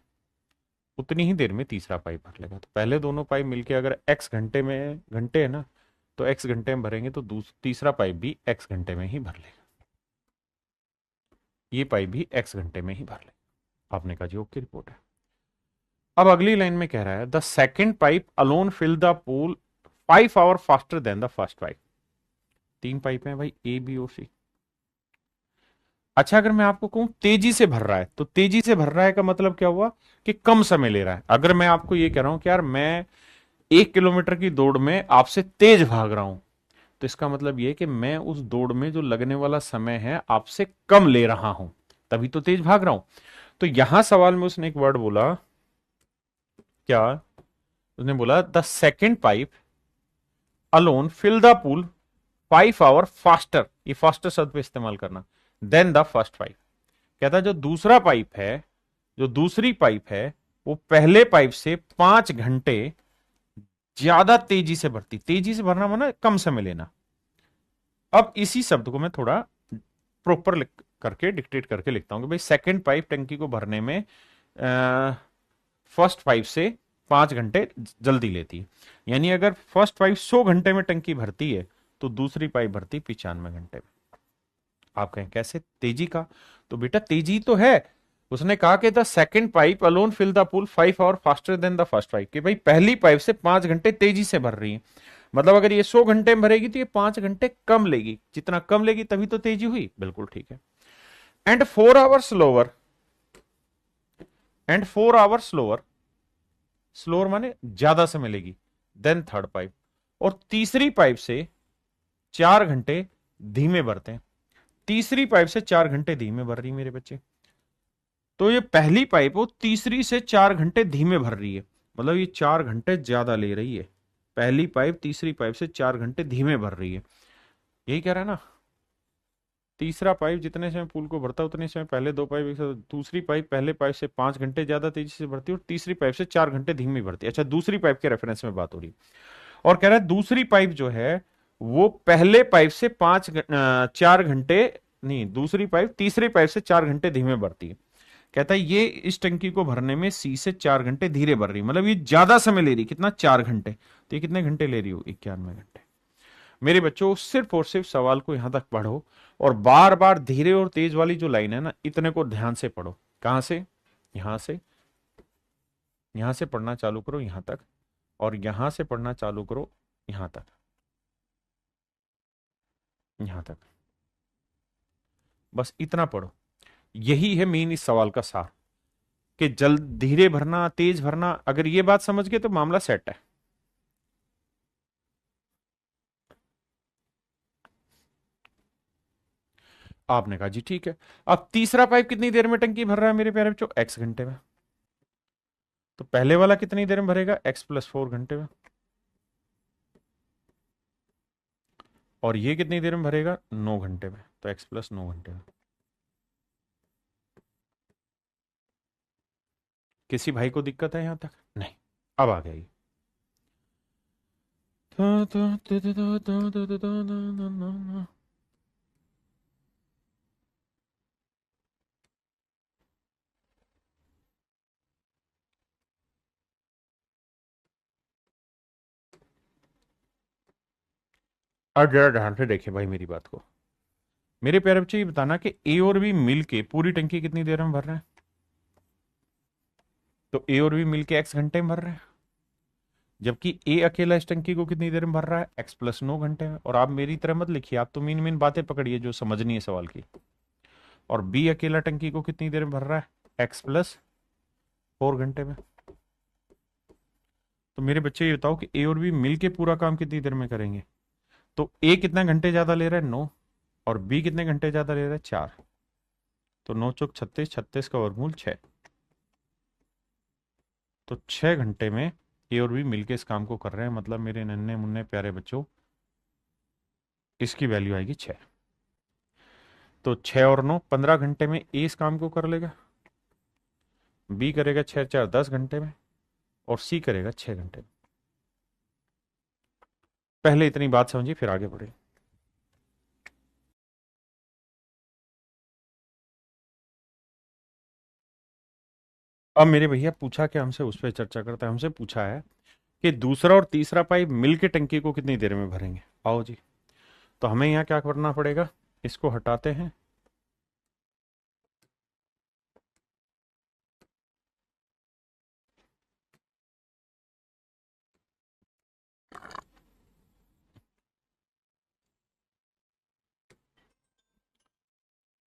उतनी ही देर में तीसरा पाइप भर लेगा। तो पहले दोनों पाइप मिलके अगर एक्स घंटे है ना, तो एक्स घंटे में भरेंगे तो तीसरा पाइप भी एक्स घंटे में ही भर लेगा, ये पाइप भी एक्स घंटे में ही भर लेगा। आपने कहा जी ओके, रिपोर्ट है। अब अगली लाइन में कह रहा है the second pipe alone fill the pool 5 hour faster than the first pipe. तीन पाइप हैं भाई, ए बी और सी। अच्छा, अगर मैं आपको कहूं तेजी से भर रहा है, तो तेजी से भर रहा है का मतलब क्या हुआ कि कम समय ले रहा है। अगर मैं आपको ये कह रहा हूं कि यार मैं 1 किलोमीटर की दौड़ में आपसे तेज भाग रहा हूं, तो इसका मतलब यह कि मैं उस दौड़ में जो लगने वाला समय है आपसे कम ले रहा हूं, तभी तो तेज भाग रहा हूं। तो यहां सवाल में उसने एक वर्ड बोला, क्या? उसने बोला the second pipe alone fill the pool 5 hour faster, ये फास्टर शब्द पे इस्तेमाल करना, देन द फर्स्ट पाइप। कहता है जो दूसरा पाइप है, जो दूसरी पाइप है, वो पहले पाइप से 5 घंटे ज्यादा तेजी से भरती। तेजी से भरना माना कम समय लेना। अब इसी शब्द को मैं थोड़ा प्रॉपर करके डिक्टेट करके लिखता हूं कि भाई सेकंड पाइप टंकी को भरने में फर्स्ट पाइप से 5 घंटे जल्दी लेती है। यानी अगर फर्स्ट पाइप 100 घंटे में टंकी भरती है तो दूसरी पाइप भरती 95 घंटे में। आप कहें कैसे तेजी का? तो बेटा तेजी तो है, उसने कहा कि the second pipe alone fill the pool 5 hour faster than the first pipe, कि भाई पहली पाइप से 5 घंटे तेजी से भर रही है। मतलब अगर ये 100 घंटे में भरेगी तो ये 5 घंटे कम लेगी, जितना कम लेगी तभी तो तेजी हुई। बिल्कुल ठीक है। And 4 hour slower, and 4 hour slower, slower माने ज्यादा समय लेगी, देन थर्ड पाइप, और तीसरी पाइप से 4 घंटे धीमे भरते हैं। तीसरी पाइप से 4 घंटे धीमे भर रही मेरे बच्चे। तो ये पहली पाइप वो तीसरी से 4 घंटे धीमे भर रही है, मतलब ये 4 घंटे ज्यादा ले रही है। पहली पाइप तीसरी पाइप से 4 घंटे धीमे भर रही है, यही कह रहा है ना। तीसरा पाइप जितने समय पूल को भरता है उतने समय पहले दो पाइप एक साथ, दूसरी पाइप पहले पाइप से 5 घंटे ज्यादा तेजी से भरती है और तीसरी पाइप से 4 घंटे धीमी भरती है। अच्छा, दूसरी पाइप के रेफरेंस में बात हो रही है, और कह रहा है दूसरी पाइप जो है वो पहले पाइप से 4 घंटे नहीं, दूसरी पाइप तीसरी पाइप से 4 घंटे धीमे भरती है। कहता है ये इस टंकी को भरने में सी से 4 घंटे धीरे भर रही, मतलब ये ज्यादा समय ले रही, कितना? 4 घंटे। तो ये कितने घंटे ले रही हो? 91 घंटे। मेरे बच्चों सिर्फ और सिर्फ सवाल को यहां तक पढ़ो, और बार बार धीरे और तेज वाली जो लाइन है ना, इतने को ध्यान से पढ़ो। कहां से? यहां से, यहां से पढ़ना चालू करो यहां तक, और यहां से पढ़ना चालू करो यहां तक, यहां तक, बस इतना पढ़ो। यही है मेन इस सवाल का सार, कि जल्द धीरे भरना तेज भरना, अगर ये बात समझ गए तो मामला सेट है। आपने कहा जी ठीक है। अब तीसरा पाइप कितनी देर में टंकी भर रहा है मेरे प्यारे बच्चों? एक्स घंटे में। तो पहले वाला कितनी देर में भरेगा? x+4 घंटे में। और ये कितनी देर में भरेगा? 9 घंटे में। तो x+9 घंटे में। किसी भाई को दिक्कत है यहां तक? नहीं। अब आ गई। अब जरा ध्यान से देखिए भाई मेरी बात को। मेरे प्यारे बच्चे ये बताना कि ए और बी मिल के पूरी टंकी कितनी देर में भर रहे हैं? तो ए और बी मिल के एक्स घंटे में भर रहे हैं, जबकि ए अकेला इस टंकी को कितनी देर में भर रहा है? x+9 घंटे में। और आप मेरी तरह मत लिखिए, आप तो मीन मीन बातें पकड़िए जो समझनी है सवाल की। और बी अकेला टंकी को कितनी देर में भर रहा है? x+4 घंटे में। तो मेरे बच्चे ये बताओ कि ए और बी मिलके पूरा काम कितनी देर में करेंगे? तो ए कितना घंटे ज्यादा ले रहा है? 9। और बी कितने घंटे ज्यादा ले रहा है? 4। तो 9 × 4 = 36, 36 का वर्गमूल 6। तो 6 घंटे में ए और बी मिलके इस काम को कर रहे हैं, मतलब मेरे नन्हे मुन्ने प्यारे बच्चों इसकी वैल्यू आएगी 6। तो 6 और 9 15 घंटे में ए इस काम को कर लेगा, बी करेगा 6 × 4 = 10 घंटे में, और सी करेगा 6 घंटे में। पहले इतनी बात समझिए फिर आगे बढ़े। अब मेरे भैया पूछा कि हमसे उस पर चर्चा करते हैं। हमसे पूछा है कि दूसरा और तीसरा पाइप मिल के टंकी को कितनी देर में भरेंगे। आओ जी। तो हमें यहाँ क्या करना पड़ेगा, इसको हटाते हैं।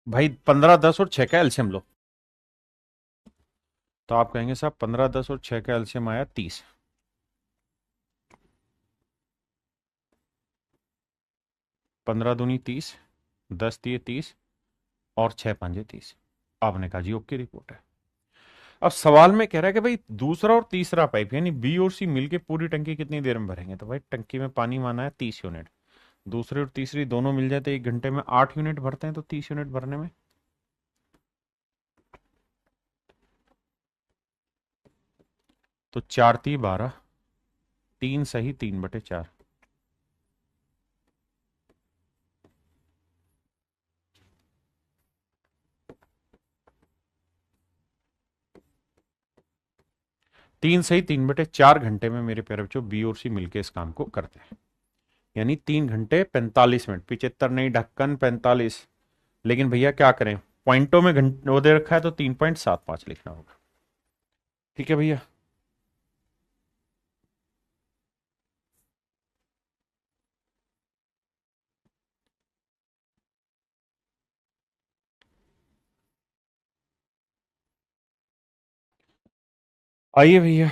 भाई 15, 10 और 6 का एलसीएम लो। तो आप कहेंगे साहब 15, 10 और 6 का एलसीएम आया 30। 15 दूनी 30, 10 दिए 30 और 6 पंजे 30। आपने कहा जी ओके रिपोर्ट है। अब सवाल में कह रहा है कि भाई दूसरा और तीसरा पाइप यानी बी और सी मिलके पूरी टंकी कितनी देर में भरेंगे। तो भाई टंकी में पानी माना है 30 यूनिट। दूसरी और तीसरी दोनों मिल जाते 1 घंटे में 8 यूनिट भरते हैं, तो 30 यूनिट भरने में। तो 4×3 = 12, 3 सही 3/4। तीन सही 3/4 घंटे में मेरे प्यारे बच्चों बी और सी मिलके इस काम को करते हैं। यानी 3 घंटे 45 मिनट, 75 नहीं ढक्कन 45। लेकिन भैया क्या करें, पॉइंटों में घंटे वो दे रखा है, तो 3.75 लिखना होगा। ठीक है भैया। आइए भैया,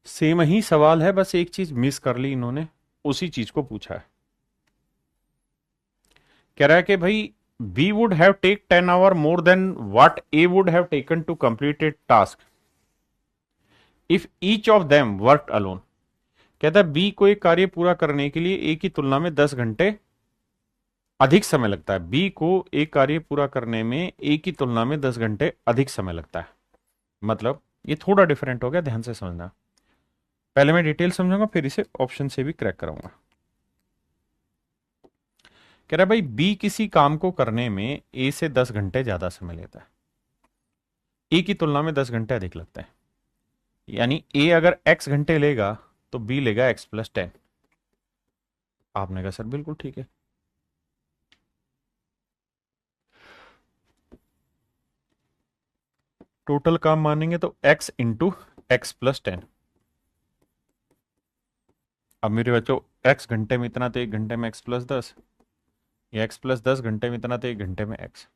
सेम ही सवाल है, बस एक चीज मिस कर ली इन्होंने, उसी चीज को पूछा है। कह रहा है कि भाई B would have take 10 hour more than what A would have taken to complete a task if each of them worked alone. कहता है बी को एक कार्य पूरा करने के लिए ए की तुलना में 10 घंटे अधिक समय लगता है। बी को एक कार्य पूरा करने में ए की तुलना में 10 घंटे अधिक समय लगता है। मतलब ये थोड़ा डिफरेंट हो गया, ध्यान से समझना। पहले मैं डिटेल समझूंगा, फिर इसे ऑप्शन से भी क्रैक कराऊंगा। कह रहा है भाई बी किसी काम को करने में ए से 10 घंटे ज्यादा समय लेता है, ए की तुलना में 10 घंटे अधिक लगता है। यानी ए अगर एक्स घंटे लेगा तो बी लेगा x+10। आपने कहा सर बिल्कुल ठीक है। टोटल काम मानेंगे तो x इंटू x+10। अब मेरे बच्चों x घंटे में इतना तो 1 घंटे में x+10, या x+10 घंटे में इतना तो 1 घंटे में x।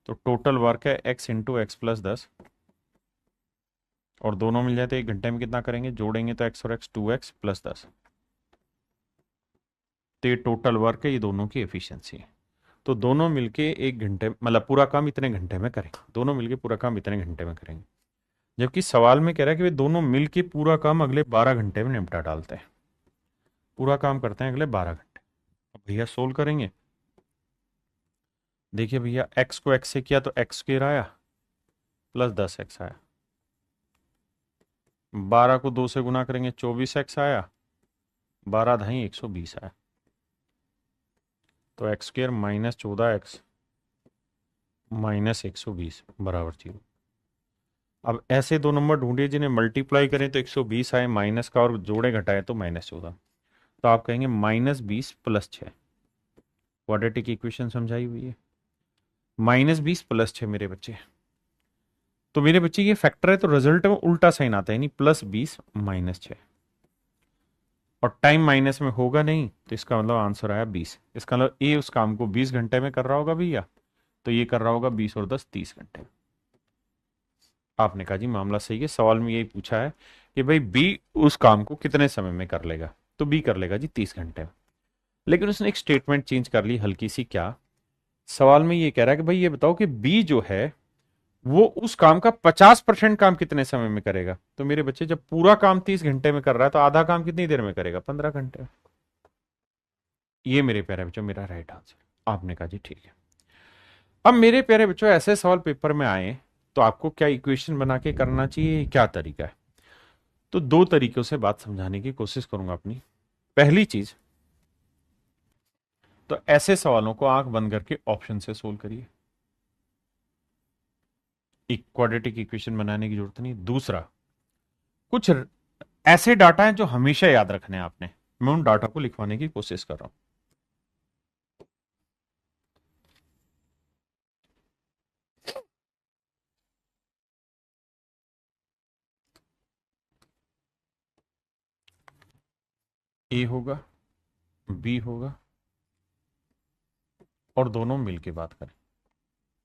तो टोटल वर्क है x इंटू x+10, और दोनों मिल जाए तो 1 घंटे में कितना करेंगे, जोड़ेंगे तो x और x 2x+10। तो ये टोटल वर्क है, ये दोनों की एफिशिएंसी है। तो दोनों मिलके 1 घंटे मतलब पूरा काम इतने घंटे में करेंगे, दोनों मिलके पूरा काम इतने घंटे में करेंगे। जबकि सवाल में कह रहा है कि वे दोनों मिलके पूरा काम अगले 12 घंटे में निपटा डालते हैं। पूरा काम करते हैं अगले 12 घंटे। अब भैया सोल्व करेंगे। देखिए भैया x को x से किया तो x² आया प्लस 10x आया। 12 को 2 से गुना करेंगे 24x आया। 12×2 120 आया। तो x² -14x -120 बराबर 0। अब ऐसे दो नंबर ढूंढिए जिन्हें मल्टीप्लाई करें तो 120 आए, माइनस का और जोड़े घटाए तो -14। तो आप कहेंगे -20 + 6। क्वाड्रेटिक इक्वेशन समझाई हुई है। -20 + 6 मेरे बच्चे। तो मेरे बच्चे ये फैक्टर है, तो रिजल्ट में उल्टा साइन आता है, यानी +20 -6। और टाइम माइनस में होगा नहीं, तो इसका मतलब आंसर आया 20। इसका मतलब ए उस काम को 20 घंटे में कर रहा होगा भैया, तो ये कर रहा होगा 20 और 10 30 घंटे। आपने कहा जी मामला सही है। सवाल में यही पूछा है कि भाई बी उस काम को कितने समय में कर लेगा, तो बी कर लेगा जी 30 घंटे में। लेकिन उसने एक स्टेटमेंट चेंज कर ली हल्की सी। क्या, सवाल में ये कह रहा है कि भाई ये बताओ कि बी जो है वो उस काम का 50% काम कितने समय में करेगा। तो मेरे बच्चे जब पूरा काम 30 घंटे में कर रहा है तो आधा काम कितनी देर में करेगा, 15 घंटे। ये मेरे प्यारे बच्चों मेरा राइट आंसर। आपने कहा जी ठीक है। अब मेरे प्यारे बच्चों ऐसे सवाल पेपर में आए तो आपको क्या इक्वेशन बना के करना चाहिए, क्या तरीका है। तो दो तरीकों से बात समझाने की कोशिश करूंगा अपनी। पहली चीज, तो ऐसे सवालों को आंख बंद करके ऑप्शन से सोल्व करिए। एक क्वाड्रेटिक इक्वेशन बनाने की जरूरत नहीं। दूसरा, कुछ ऐसे डाटा हैं जो हमेशा याद रखने हैं आपने, मैं उन डाटा को लिखवाने की कोशिश कर रहा हूं। ए होगा, बी होगा, और दोनों मिलके बात करें।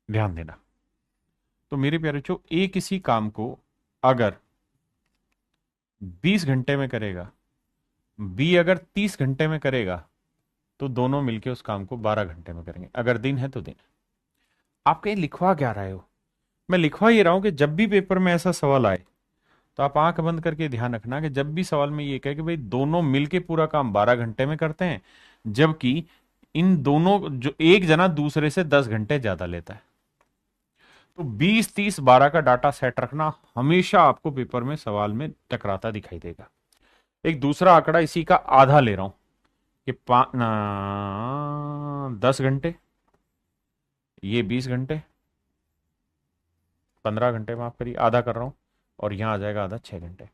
ध्यान देना। तो मेरे प्यारे बच्चों, ए किसी काम को अगर 20 घंटे में करेगा, बी अगर 30 घंटे में करेगा, तो दोनों मिलके उस काम को 12 घंटे में करेंगे। अगर दिन है तो दिन। आप कहीं लिखवा क्या रहे हो? मैं लिखवा ये रहा हूं कि जब भी पेपर में ऐसा सवाल आए तो आप आंख बंद करके ध्यान रखना कि जब भी सवाल में ये कहे कि भाई दोनों मिलके पूरा काम 12 घंटे में करते हैं, जबकि इन दोनों जो एक जना दूसरे से 10 घंटे ज्यादा लेता है, तो 20 30 12 का डाटा सेट रखना। हमेशा आपको पेपर में सवाल में टकराता दिखाई देगा। एक दूसरा आंकड़ा इसी का आधा ले रहा हूं कि 10 घंटे, ये 20 घंटे, 15 घंटे, माफ करिए आधा कर रहा हूं, और यहां आ जाएगा आधा 6 घंटे।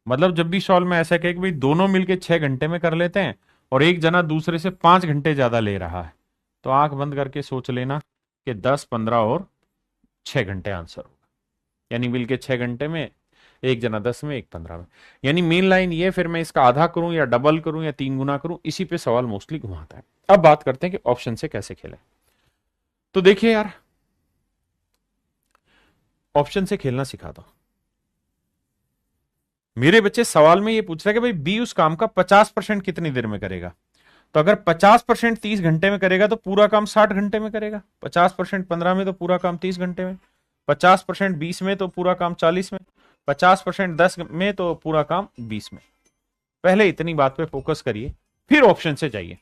मतलब जब भी सॉल्व में ऐसा कहे कि भाई दोनों मिलके 6 घंटे में कर लेते हैं और एक जना दूसरे से 5 घंटे ज्यादा ले रहा है, तो आंख बंद करके सोच लेना कि 10 15 और 6 घंटे आंसर होगा। यानी मिलके 6 घंटे में, एक जना 10 में, एक 15 में। यानी मेन लाइन ये, फिर मैं इसका आधा करूं या डबल करूं या 3 गुना करूं, इसी पे सवाल मोस्टली घुमाता है। अब बात करते हैं कि ऑप्शन से कैसे खेलें। तो देखिए यार, ऑप्शन से खेलना सिखा दो। मेरे बच्चे सवाल में ये पूछ रहा है कि भाई बी उस काम का 50% कितनी देर में करेगा। तो अगर 50% 30 घंटे में करेगा तो पूरा काम 60 घंटे में करेगा। 50% 15 में तो पूरा काम 30 घंटे में। 50% 20 में तो पूरा काम 40 में। 50% 10 में तो पूरा काम 20 में। पहले इतनी बात पे फोकस करिए, फिर ऑप्शन से जाइए।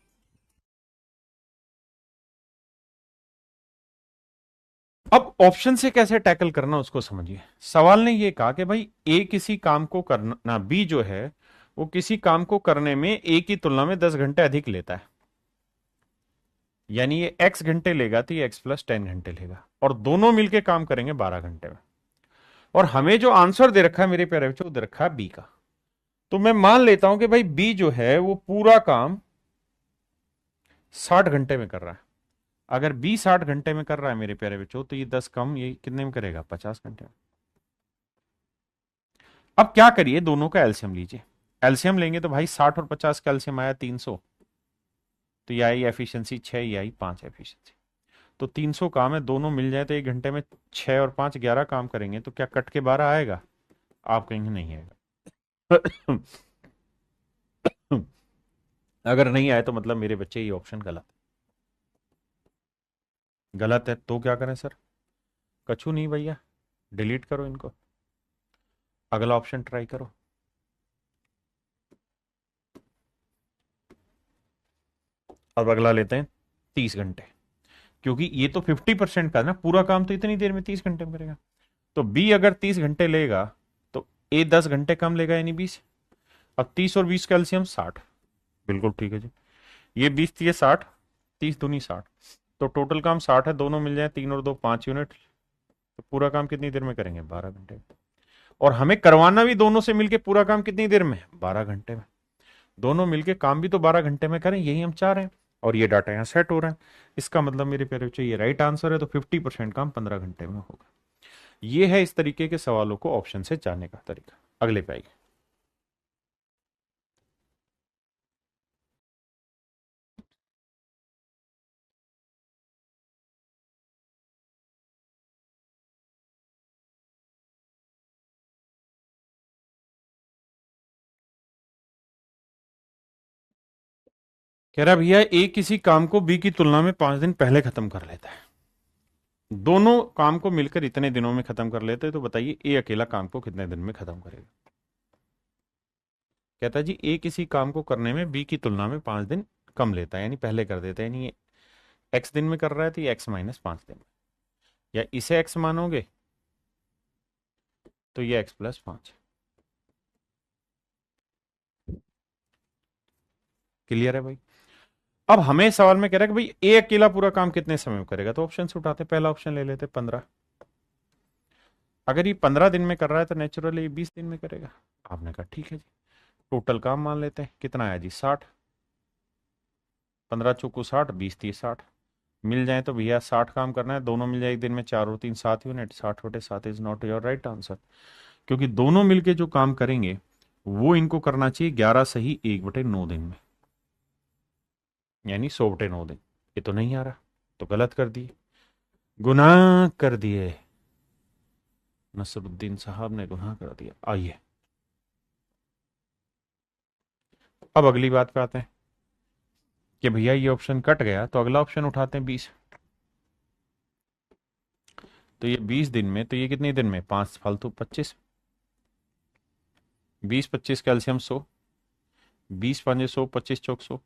अब ऑप्शन से कैसे टैकल करना उसको समझिए। सवाल ने यह कहा कि भाई ए किसी काम को करना, बी जो है वो किसी काम को करने में ए की तुलना में 10 घंटे अधिक लेता है। यानी ये x घंटे लेगा तो ये x प्लस 10 घंटे लेगा, और दोनों मिलके काम करेंगे 12 घंटे में। और हमें जो आंसर दे रखा है मेरे प्यारे बच्चों, दे रखा है बी का। तो मैं मान लेता हूं कि भाई बी जो है वो पूरा काम 60 घंटे में कर रहा है। अगर बी 60 घंटे में कर रहा है मेरे प्यारे बच्चों, तो ये 10 कम ये कितने में करेगा? 50 घंटे में। अब क्या करिए, दोनों का एलसीएम लीजिए। एलसीएम लेंगे तो भाई 60 और 50 का एलसीएम आया 300, तो ये आई एफिशिएंसी 6, ये आई 5 एफिशिएंसी। तो 300 काम है, दोनों मिल जाए तो एक घंटे में 6 और 5 11 काम करेंगे, तो क्या कट के 12 आएगा? आप कहेंगे नहीं आएगा। अगर नहीं आए तो मतलब मेरे बच्चे ये ऑप्शन गलत है। गलत है तो क्या करें सर? कछु नहीं भैया, डिलीट करो इनको, अगला ऑप्शन ट्राई करो। अब अगला लेते हैं 30 घंटे, क्योंकि ये तो 50% का ना, पूरा काम तो इतनी देर में 30 घंटे में करेगा। तो बी अगर 30 घंटे लेगा तो ए 10 घंटे कम लेगा, यानी 20। अब 30 और 20 का एलसीएम 60। बिल्कुल ठीक है जी। ये 20 थी, ये 60, 30 दूनी 60, तो टोटल काम 60 है। दोनों मिल जाए, 3 और 2 5 यूनिट, तो पूरा काम कितनी देर में करेंगे? 12 घंटे में। और हमें करवाना भी दोनों से मिलके पूरा काम कितनी देर में? 12 घंटे में। दोनों मिलके काम भी तो 12 घंटे में करें, यही हम चाह रहे हैं। और ये डाटा यहाँ सेट हो रहा है। इसका मतलब मेरे प्यारे बच्चों ये राइट आंसर है। तो 50% काम 15 घंटे में होगा। ये है इस तरीके के सवालों को ऑप्शन से जानने का तरीका। अगले पे आइए। कह रहा भैया ए किसी काम को बी की तुलना में 5 दिन पहले खत्म कर लेता है। दोनों काम को मिलकर इतने दिनों में खत्म कर लेते हैं, तो बताइए ए अकेला काम को कितने दिन में खत्म करेगा? कहता है जी ए किसी काम को करने में बी की तुलना में 5 दिन कम लेता है, यानी पहले कर देता है। यानी ये एक्स दिन में कर रहा है तो ये एक्स माइनस 5 दिन में, या इसे एक्स मानोगे तो ये एक्स प्लस 5। क्लियर है भाई? अब हमें सवाल में कह रहा है कि भाई ए अकेला पूरा काम कितने समय में करेगा, तो ऑप्शन से उठाते हैं। पहला ऑप्शन ले लेते 15। अगर ये 15 दिन में कर रहा है तो नेचुरली 20 दिन में करेगा। आपने कहा ठीक है जी। टोटल काम मान लेते हैं, कितना आया जी 60, 15 चौको 60, 20 30 60 मिल जाए तो भैया 60 काम करना है, दोनों मिल जाए एक दिन में, 4 और 3 7 unit, 60/7 is not your right answer. क्योंकि दोनों मिलके जो काम करेंगे वो इनको करना चाहिए 11 सही 1/9 दिन में, यानी 100/9 दिन। ये तो नहीं आ रहा, तो गलत कर दिए, गुनाह कर दिए, नसरुद्दीन साहब ने गुनाह कर दिया। आइए अब अगली बात पे आते हैं कि भैया ये ऑप्शन कट गया तो अगला ऑप्शन उठाते हैं 20। तो ये 20 दिन में, तो ये कितने दिन में, 5 फालतू 25, 20 25 कैल्शियम 100, 20 5 100, 25 चौक 100,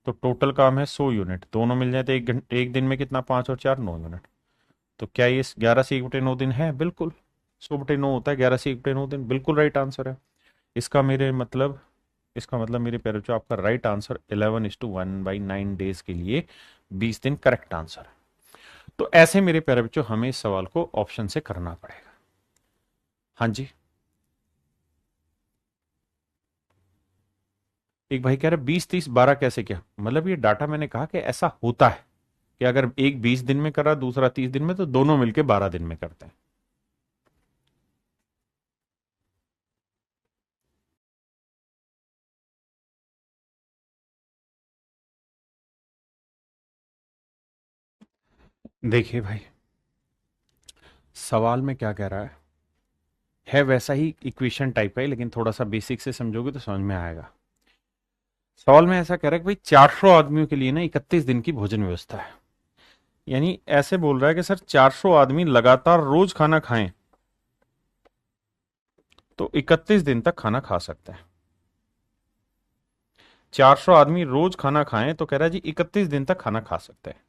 तो टोटल काम है 100 यूनिट, दोनों मिल जाए तो एक दिन में कितना, 5 और 4 9 यूनिट। तो क्या ये 11 से 1/9 दिन है? बिल्कुल, 100/9 होता है, 11 से 1/9 दिन, बिल्कुल राइट आंसर है। इसका मेरे मतलब, इसका मतलब मेरे प्यारे बच्चों आपका राइट आंसर 11:1/9 डेज के लिए 20 दिन करेक्ट आंसर है। तो ऐसे मेरे प्यारे बच्चों हमें इस सवाल को ऑप्शन से करना पड़ेगा। हाँ जी, एक भाई कह रहे 20 30 12 कैसे, क्या मतलब? ये डाटा मैंने कहा कि ऐसा होता है कि अगर एक 20 दिन में करा दूसरा 30 दिन में, तो दोनों मिलके 12 दिन में करते हैं। देखिए भाई, सवाल में क्या कह रहा है वैसा ही इक्वेशन टाइप का ही, लेकिन थोड़ा सा बेसिक से समझोगे तो समझ में आएगा। सवाल में ऐसा कह रहा है कि भाई 400 आदमियों के लिए ना 31 दिन की भोजन व्यवस्था है। यानी ऐसे बोल रहा है कि सर 400 आदमी लगातार रोज खाना खाएं तो 31 दिन तक खाना खा सकते हैं। 400 आदमी रोज खाना खाएं तो कह रहा है जी 31 दिन तक खाना खा सकते हैं।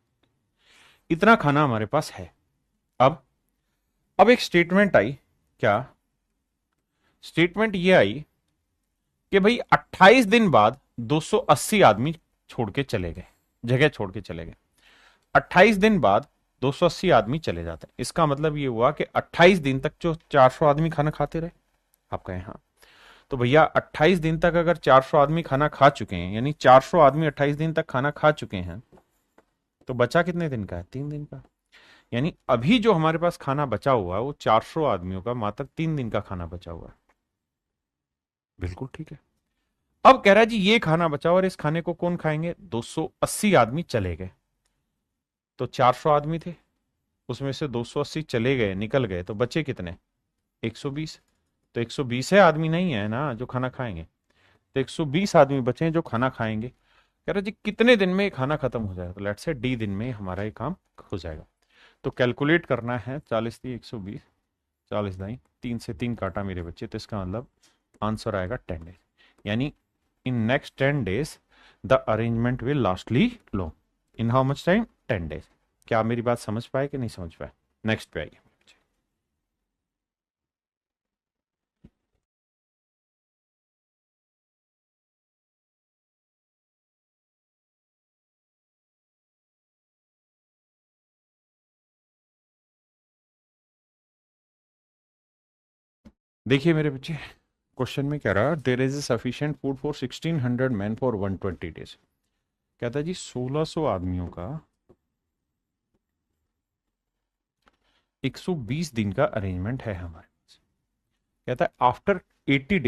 इतना खाना हमारे पास है। अब अब एक स्टेटमेंट आई, क्या स्टेटमेंट ये आई कि भाई 28 दिन बाद 280 आदमी छोड़ के चले गए, जगह छोड़ के चले गए। 28 दिन बाद 280 आदमी चले जाते हैं। इसका मतलब ये हुआ कि 28 दिन तक जो 400 आदमी खाना खाते रहे। आप कहें हाँ, तो भैया 28 दिन तक अगर 400 आदमी खाना खा चुके हैं, यानी 400 आदमी 28 दिन तक खाना खा चुके हैं, तो बचा कितने दिन का है? 3 दिन का। यानी अभी जो हमारे पास खाना बचा हुआ है वो 400 आदमियों का मात्र 3 दिन का खाना बचा हुआ है। बिल्कुल ठीक है। अब कह रहा है जी ये खाना बचा और इस खाने को कौन खाएंगे? 280 आदमी चले गए, तो 400 आदमी थे, उसमें से 280 चले गए, निकल गए, तो बचे कितने? 120। तो 120 है आदमी नहीं है ना जो खाना खाएंगे, तो 120 आदमी बचे हैं जो खाना खाएंगे। कह रहा जी कितने दिन में ये खाना खत्म हो जाएगा? तो लेट्स से डी दिन में हमारा ये काम हो जाएगा। तो कैलकुलेट करना है, 40 × 3 = 120, 40 3 से 3 काटा मेरे बच्चे, तो इसका मतलब आंसर आएगा 10 डेज। यानी in next 10 days the arrangement will lastly low. In how much time? 10 days. क्या आप मेरी बात समझ पाए कि नहीं समझ पाए? नेक्स्ट पे आइए। देखिए मेरे बच्चे, क्वेश्चन में कह रहा there is sufficient food for 1600 man for 120 days. कहता है जी 1600 आदमियों का 120 दिन का अरेंजमेंट है हमारे पास। कहता है after 80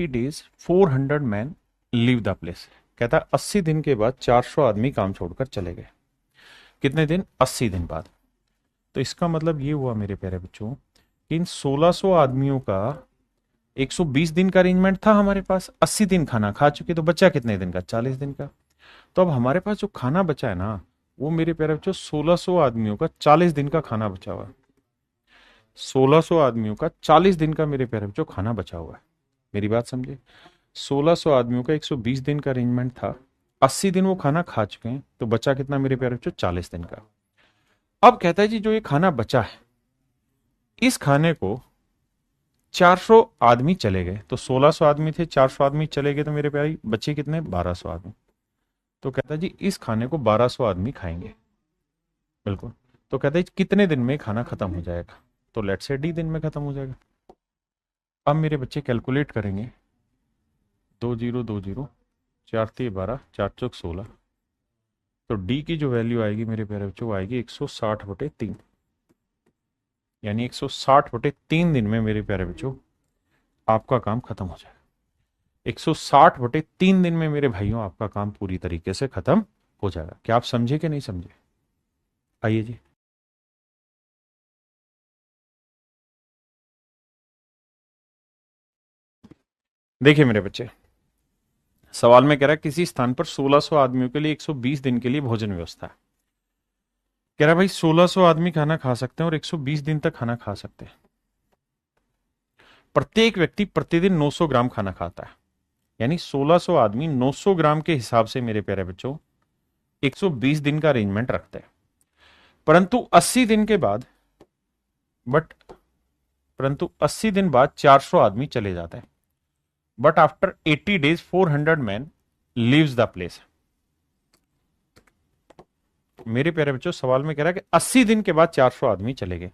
days 400 man leave the place. कहता है 80 दिन के बाद 400 आदमी काम छोड़कर चले गए। कितने दिन? 80 दिन बाद। तो इसका मतलब ये हुआ मेरे प्यारे बच्चों कि इन 1600 आदमियों का 120 दिन का अरेंजमेंट था हमारे पास, 80 दिन खाना खा चुके, तो बचा कितने दिन का? 40 दिन का। तो अब हमारे पास जो खाना बचा है ना, वो मेरे प्यारे बच्चों 1600 आदमियों का 40 दिन का खाना बचा हुआ है। 1600 आदमियों का 40 दिन का मेरे प्यारे बच्चों खाना बचा हुआ है। मेरी बात समझे, 1600 आदमियों का 120 दिन का अरेंजमेंट था, 80 दिन वो खाना खा चुके हैं, तो बचा कितना मेरे प्यारे बच्चों? 40 दिन का। अब कहता है जी जो ये खाना बचा है, इस खाने को 400 आदमी चले गए, तो 1600 आदमी थे, 400 आदमी चले गए, तो मेरे प्यारे बचे कितने? 1200 आदमी। तो कहता है जी इस खाने को 1200 आदमी खाएंगे। बिल्कुल। तो कहते हैं कितने दिन में खाना खत्म हो जाएगा, तो लेट से डी दिन में खत्म हो जाएगा। अब मेरे बच्चे कैलकुलेट करेंगे, 2020, 4×3 = 12, 4×4 = 16। तो डी की जो वैल्यू आएगी मेरे प्यारे बच्चों वो आएगी 160/3, यानी 160/3 दिन में मेरे प्यारे बच्चों आपका काम खत्म हो जाएगा। 160/3 दिन में मेरे भाइयों आपका काम पूरी तरीके से खत्म हो जाएगा। क्या आप समझे कि नहीं समझे? आइए जी। देखिए मेरे बच्चे, सवाल में कह रहा है किसी स्थान पर 1600 आदमियों के लिए 120 दिन के लिए भोजन व्यवस्था है। कह रहा है भाई 1600 आदमी खाना खा सकते हैं और 120 दिन तक खाना खा सकते हैं। प्रत्येक व्यक्ति प्रतिदिन 900 ग्राम खाना खाता है, यानी 1600 आदमी 900 ग्राम के हिसाब से मेरे प्यारे बच्चों 120 दिन का अरेंजमेंट रखते हैं। परंतु 80 दिन के बाद बट परंतु 80 दिन बाद 400 आदमी चले जाते हैं। But after 80 days 400 man leaves the place. मेरे प्यारे बच्चों सवाल में कह रहा है कि 80 दिन के बाद 400 आदमी चले गए,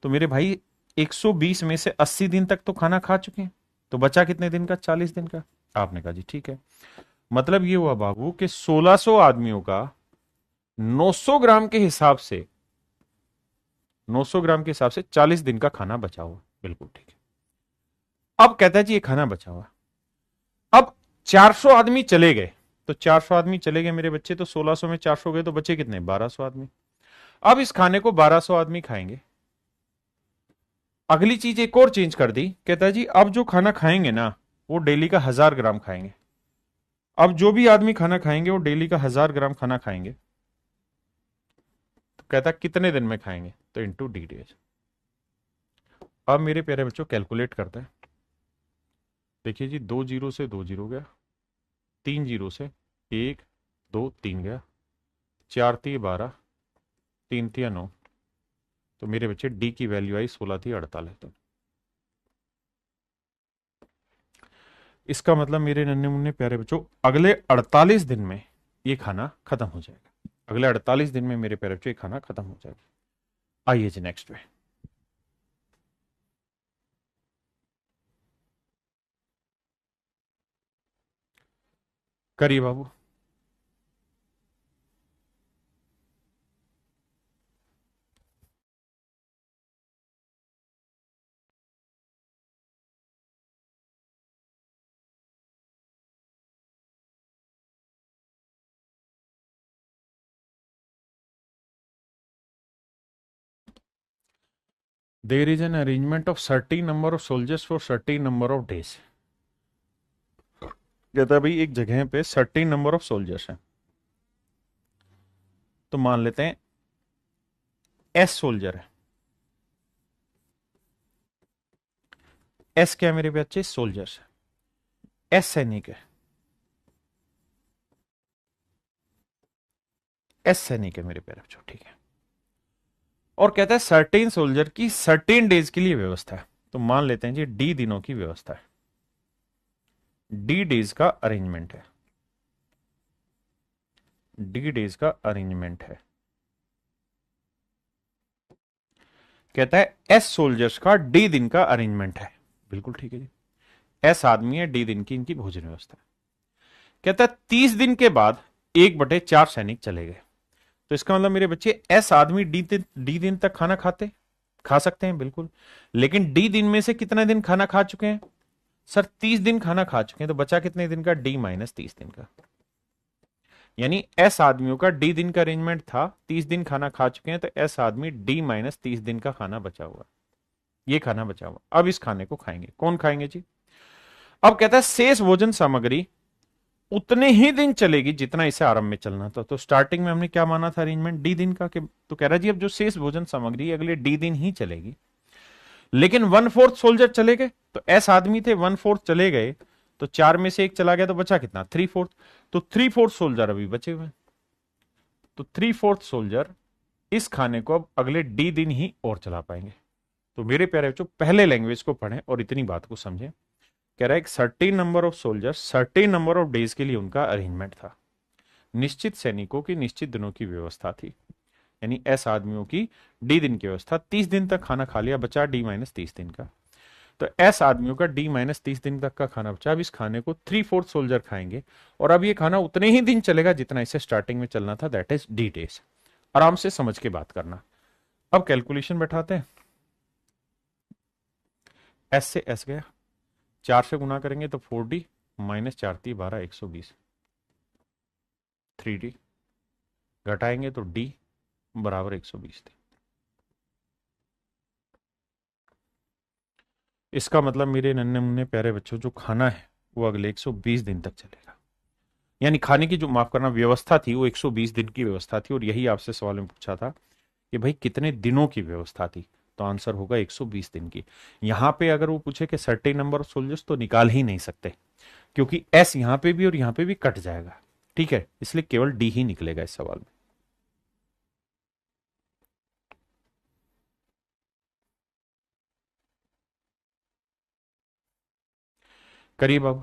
तो मेरे भाई 120 में से 80 दिन तक तो खाना खा चुके हैं, तो बचा कितने दिन का? 40 दिन का। आपने कहा जी ठीक है। मतलब ये हुआ बाबू कि 1600 आदमियों का 900 ग्राम के हिसाब से 900 ग्राम के हिसाब से 40 दिन का खाना बचा हुआ। बिल्कुल ठीक है। अब कहता है जी ये खाना बचा हुआ, अब 400 आदमी चले गए, तो 400 आदमी चले गए मेरे बच्चे, तो 1600 में 400 गए तो बचे कितने? 1200 आदमी। अब इस खाने को 1200 आदमी खाएंगे। अगली चीज एक और चेंज कर दी, कहता है जी अब जो खाना खाएंगे ना वो डेली का 1000 ग्राम खाएंगे। अब जो भी आदमी खाना खाएंगे वो डेली का 1000 ग्राम खाना खाएंगे। तो कहता है कितने दिन में खाएंगे? तो इंटू डी डेज। अब मेरे प्यारे बच्चों कैलकुलेट करते हैं। देखिए जी, 2 जीरो से 2 जीरो गया, 3 जीरो से 1 2 3 गया, 4×3 = 12, 3×3 = 9। तो मेरे बच्चे डी की वैल्यू आई 16×3 = 48। तो इसका मतलब मेरे नन्हे मुन्ने प्यारे बच्चों अगले 48 दिन में ये खाना खत्म हो जाएगा। अगले 48 दिन में मेरे प्यारे बच्चों ये खाना खत्म हो जाएगा। आइए जी नेक्स्ट पे। करिए बाबू। There is an arrangement of certain number of soldiers for certain number of days। कहता है भाई एक जगह पे सर्टेन नंबर ऑफ सोल्जर्स हैं, तो मान लेते हैं एस सोल्जर है। एस क्या है मेरे बच्चे? सोल्जर्स है। एस सैनिक है। एस सैनिक है मेरे प्यारे बच्चों, ठीक है। और कहता है सर्टेन सोल्जर की सर्टेन डेज के लिए व्यवस्था है, तो मान लेते हैं जी डी दिनों की व्यवस्था है, डी डेज का अरेंजमेंट है, डी डेज का अरेंजमेंट है। कहता है एस सोल्जर्स का डी दिन का अरेंजमेंट है। बिल्कुल ठीक है जी। एस आदमी है, डी दिन की इनकी भोजन व्यवस्था है। कहता है 30 दिन के बाद 1/4 सैनिक चले गए, तो इसका मतलब मेरे बच्चे एस आदमी डी दिन तक खाना खा सकते हैं। बिल्कुल। लेकिन डी दिन में से कितने दिन खाना खा चुके हैं? सर 30 दिन खाना खा चुके हैं, तो बचा कितने दिन का? डी माइनस 30 दिन का। यानी एस आदमियों का डी दिन का अरेंजमेंट था, 30 दिन खाना खा चुके हैं, तो एस आदमी डी माइनस 30 दिन का खाना बचा हुआ, ये खाना बचा हुआ। अब इस खाने को खाएंगे। कौन खाएंगे जी? अब कहता है शेष भोजन सामग्री उतने ही दिन चलेगी जितना इसे आरंभ में चलना था। तो स्टार्टिंग में हमने क्या माना था अरेंजमेंट? डी दिन का। तो कह रहा जी अब जो शेष भोजन सामग्री अगले डी दिन ही चलेगी, लेकिन 1/4 सोल्जर चले गए, तो एस आदमी थे 1/4 चले गए, तो 4 में से 1 चला गया, तो बचा कितना? 3/4। तो 3/4 सोल्जर अभी बचे हुए, तो 3/4 सोल्जर इस खाने को अब अगले डी दिन ही और चला पाएंगे। तो मेरे प्यारे बच्चों पहले लैंग्वेज को पढ़ें और इतनी बात को समझें। कह रहा है एक certain number of soldiers certain number of days के लिए उनका अरेंजमेंट था, निश्चित सैनिकों की निश्चित दिनों की व्यवस्था थी। यानी एस आदमियों की डी दिन की व्यवस्था, 30 दिन तक खाना खा लिया, बचा डी माइनस 30 दिन का। तो एस आदमियों का डी माइनस 30 दिन तक का खाना बचा। अब इस खाने को 3/4 सोल्जर खाएंगे और अब ये खाना उतने ही दिन चलेगा जितना इसे स्टार्टिंग में चलना था, दैट इज डी डेज। आराम से समझ के बात करना। अब कैलकुलेशन बैठाते हैं। एस से एस गया, 4 से गुना करेंगे तो 4D माइनस 4×3 = 120, 3D घटाएंगे तो D बराबर 120 थे। इसका मतलब मेरे नन्हे मुन्ने प्यारे बच्चों, जो खाना है वो अगले 120 दिन तक चलेगा। यानी खाने की जो, माफ करना, व्यवस्था थी वो 120 दिन की व्यवस्था थी। और यही आपसे सवाल में पूछा था कि भाई कितने दिनों की व्यवस्था थी, तो आंसर होगा 120 दिन की। यहां पे अगर वो पूछे कि सर्टेन नंबर ऑफ सोल्जर्स, तो निकाल ही नहीं सकते, क्योंकि एस यहां पे भी और यहां पे भी कट जाएगा। ठीक है, इसलिए केवल डी ही निकलेगा इस सवाल में। करिए बाबू।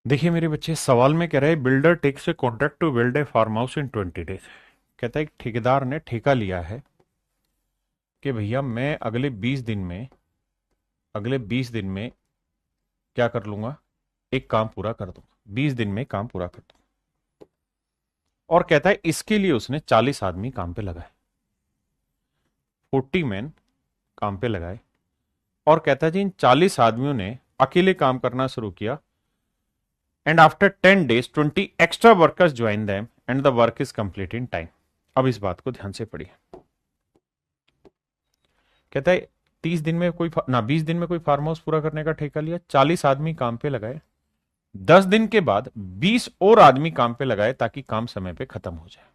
देखिए मेरे बच्चे, सवाल में कह रहे हैं builder takes a contract to build a farm house in 20 days. कहता है एक ठेकेदार ने ठेका लिया है कि भैया मैं अगले 20 दिन में क्या कर लूंगा, एक काम पूरा कर दूंगा, 20 दिन में काम पूरा कर दूंगा। और कहता है इसके लिए उसने 40 आदमी काम पे लगाए, 40 मैन काम पे लगाए। और कहता है जी इन 40 आदमियों ने अकेले काम करना शुरू किया, and after 10 days 20 extra workers join them and the work is complete in time. अब इस बात को ध्यान से पढ़िए। कहता है 30 दिन में कोई ना 20 दिन में कोई फार्म हाउस पूरा करने का ठेका लिया, 40 आदमी काम पे लगाए, 10 दिन के बाद 20 और आदमी काम पे लगाए ताकि काम समय पे खत्म हो जाए।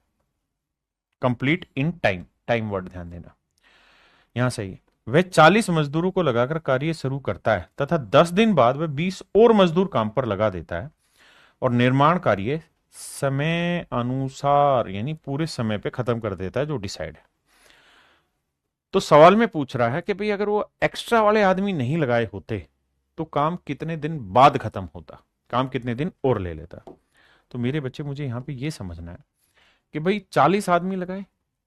Complete in time, time word ध्यान देना यहां सही है। वह 40 मजदूरों को लगाकर कार्य शुरू करता है तथा 10 दिन बाद वह 20 और मजदूर काम पर लगा देता है और निर्माण कार्य समय अनुसार यानी पूरे समय पे खत्म कर देता है जो डिसाइड है। तो सवाल में पूछ रहा है कि भाई अगर वो एक्स्ट्रा वाले आदमी नहीं लगाए होते तो काम कितने दिन बाद खत्म होता, काम कितने दिन और ले लेता। तो मेरे बच्चे मुझे यहां पे ये समझना है कि भाई 40 आदमी लगाए,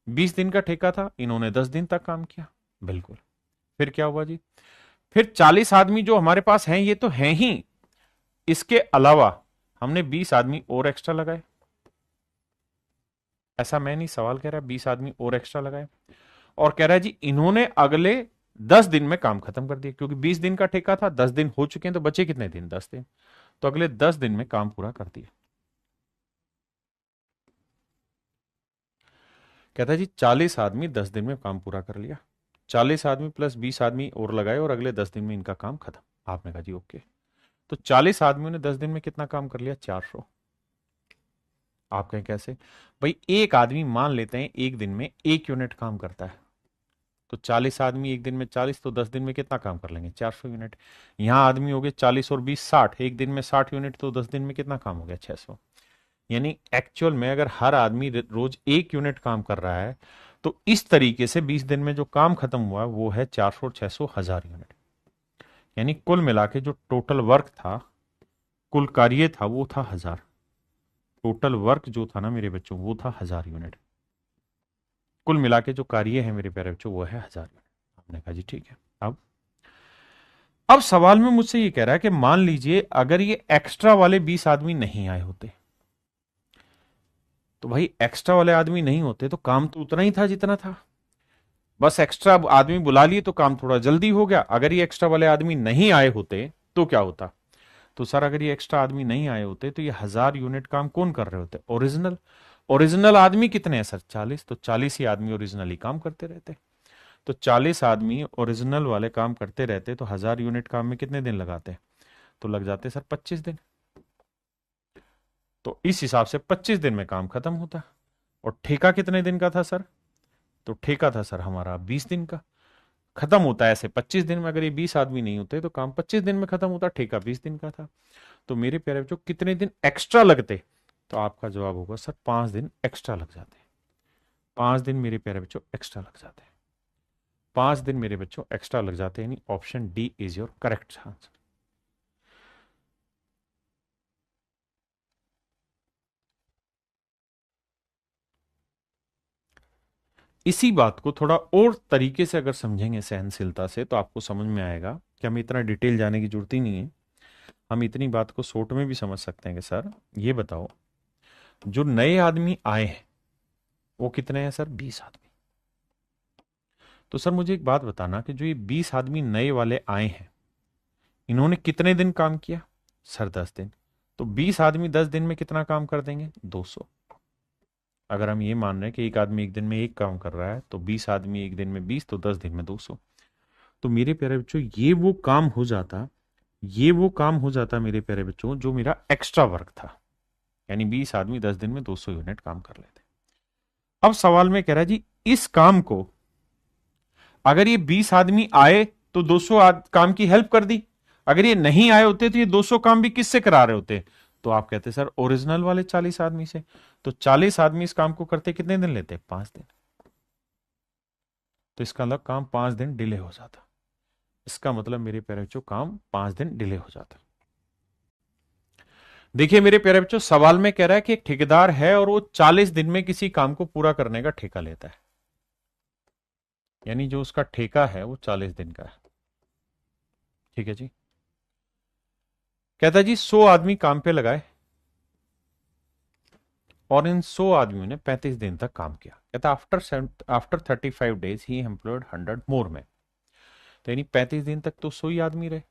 20 दिन का ठेका था, इन्होंने 10 दिन तक काम किया, बिल्कुल। फिर क्या हुआ जी, फिर 40 आदमी जो हमारे पास हैं ये तो हैं ही, इसके अलावा हमने 20 आदमी और एक्स्ट्रा लगाए। ऐसा मैं नहीं, सवाल कह रहा है 20 आदमी और एक्स्ट्रा लगाए। और कह रहा है जी इन्होंने अगले 10 दिन में काम खत्म कर दिया, क्योंकि 20 दिन का ठेका था, 10 दिन हो चुके हैं, तो बचे कितने दिन, 10 दिन। तो अगले 10 दिन में काम पूरा कर दिया। कहता है जी 40 आदमी 10 दिन में काम पूरा कर लिया, 40 आदमी प्लस 20 आदमी और लगाए और अगले 10 दिन में इनका काम खत्म। आपने कहा जी ओके। तो 40 आदमियों ने 10 दिन में कितना काम कर लिया, 400। आप कहें कैसे, भाई एक आदमी मान लेते हैं एक दिन में 1 यूनिट काम करता है, तो 40 आदमी एक दिन में 40, तो 10 दिन में कितना काम कर लेंगे, 400 यूनिट। यहां आदमी हो गए 40 और 20 60, एक दिन में 60 यूनिट, तो 10 दिन में कितना काम हो गया, 600। यानी एक्चुअल में अगर हर आदमी रोज 1 यूनिट काम कर रहा है तो इस तरीके से 20 दिन में जो काम खत्म हुआ वो है 400, 600, 1000 यूनिट। यानी कुल मिला के जो टोटल वर्क था, कुल कार्य था, वो था 1000। टोटल वर्क जो था ना मेरे बच्चों, वो था 1000 यूनिट। कुल मिला के जो कार्य है मेरे प्यारे बच्चों वो है 1000 यूनिट। आपने कहा जी ठीक है। अब सवाल में मुझसे ये कह रहा है कि मान लीजिए अगर ये एक्स्ट्रा वाले 20 आदमी नहीं आए होते, तो भाई एक्स्ट्रा वाले आदमी नहीं होते तो काम तो उतना ही था जितना था, बस एक्स्ट्रा आदमी बुला लिए तो काम थोड़ा जल्दी हो गया। अगर ये एक्स्ट्रा वाले आदमी नहीं आए होते तो क्या होता, तो सर अगर ये एक्स्ट्रा आदमी नहीं आए होते तो ये 1000 यूनिट काम कौन कर रहे होते, ओरिजिनल। ओरिजिनल आदमी कितने हैं सर, 40, तो 40 ही आदमी ओरिजिनली काम करते रहते। तो 40 आदमी ओरिजिनल वाले काम करते रहते तो 1000 यूनिट काम में कितने दिन लगाते, तो लग जाते सर 25 दिन। तो इस हिसाब से 25 दिन में काम खत्म होता। और ठेका कितने दिन का था सर, तो ठेका था सर हमारा 20 दिन का। खत्म होता है ऐसे 25 दिन में, अगर ये 20 आदमी नहीं होते तो काम 25 दिन में खत्म होता, ठेका 20 दिन का था। तो मेरे प्यारे बच्चों कितने दिन एक्स्ट्रा लगते? तो आपका जवाब होगा सर 5 दिन एक्स्ट्रा लग जाते हैं। 5 दिन मेरे प्यारे बच्चों एक्स्ट्रा लग जाते हैं। 5 दिन मेरे बच्चों एक्स्ट्रा लग जाते हैं, यानी option D is your correct answer. इसी बात को थोड़ा और तरीके से अगर समझेंगे सहनशीलता से, तो आपको समझ में आएगा कि हमें इतना डिटेल जाने की जरूरत ही नहीं है। हम इतनी बात को शॉर्ट में भी समझ सकते हैं कि सर ये बताओ, जो नए आदमी आए हैं वो कितने हैं सर? 20 आदमी। तो सर मुझे एक बात बताना कि जो ये 20 आदमी नए वाले आए हैं, इन्होंने कितने दिन काम किया? सर 10 दिन। तो 20 आदमी 10 दिन में कितना काम कर देंगे? 200। अगर हम ये मान रहे हैं कि एक आदमी एक दिन में एक काम कर रहा है, तो 20 आदमी एक दिन में 20, तो 10 दिन में 200। तो मेरे प्यारे बच्चों ये वो काम हो जाता मेरे प्यारे बच्चों जो मेरा एक्स्ट्रा वर्क था, यानी 20 आदमी 10 दिन में 200 यूनिट काम कर लेते। अब सवाल में कह रहा है जी, इस काम को अगर ये 20 आदमी आए तो 200 काम की हेल्प कर दी, अगर ये नहीं आए होते तो ये 200 काम भी किससे करा रहे होते? तो आप कहते सर ओरिजिनल वाले 40 आदमी से। तो 40 आदमी इस काम को करते कितने दिन लेते? 5 दिन। तो इसका मतलब काम 5 दिन डिले हो जाता। इसका मतलब मेरे प्यारे बच्चों काम 5 दिन डिले हो जाता। देखिए मेरे प्यारे बच्चों, सवाल में कह रहा है कि एक ठेकेदार है और वो 40 दिन में किसी काम को पूरा करने का ठेका लेता है, यानी जो उसका ठेका है वो 40 दिन का है। ठीक है जी। कहता जी 100 आदमी काम पे लगाए और इन 100 आदमियों ने 35 दिन तक काम किया। कहता आफ्टर 35 डेज ही एम्प्लॉयड 100 मोर मैन। तो यानी 35 दिन तक तो 100 ही आदमी रहे।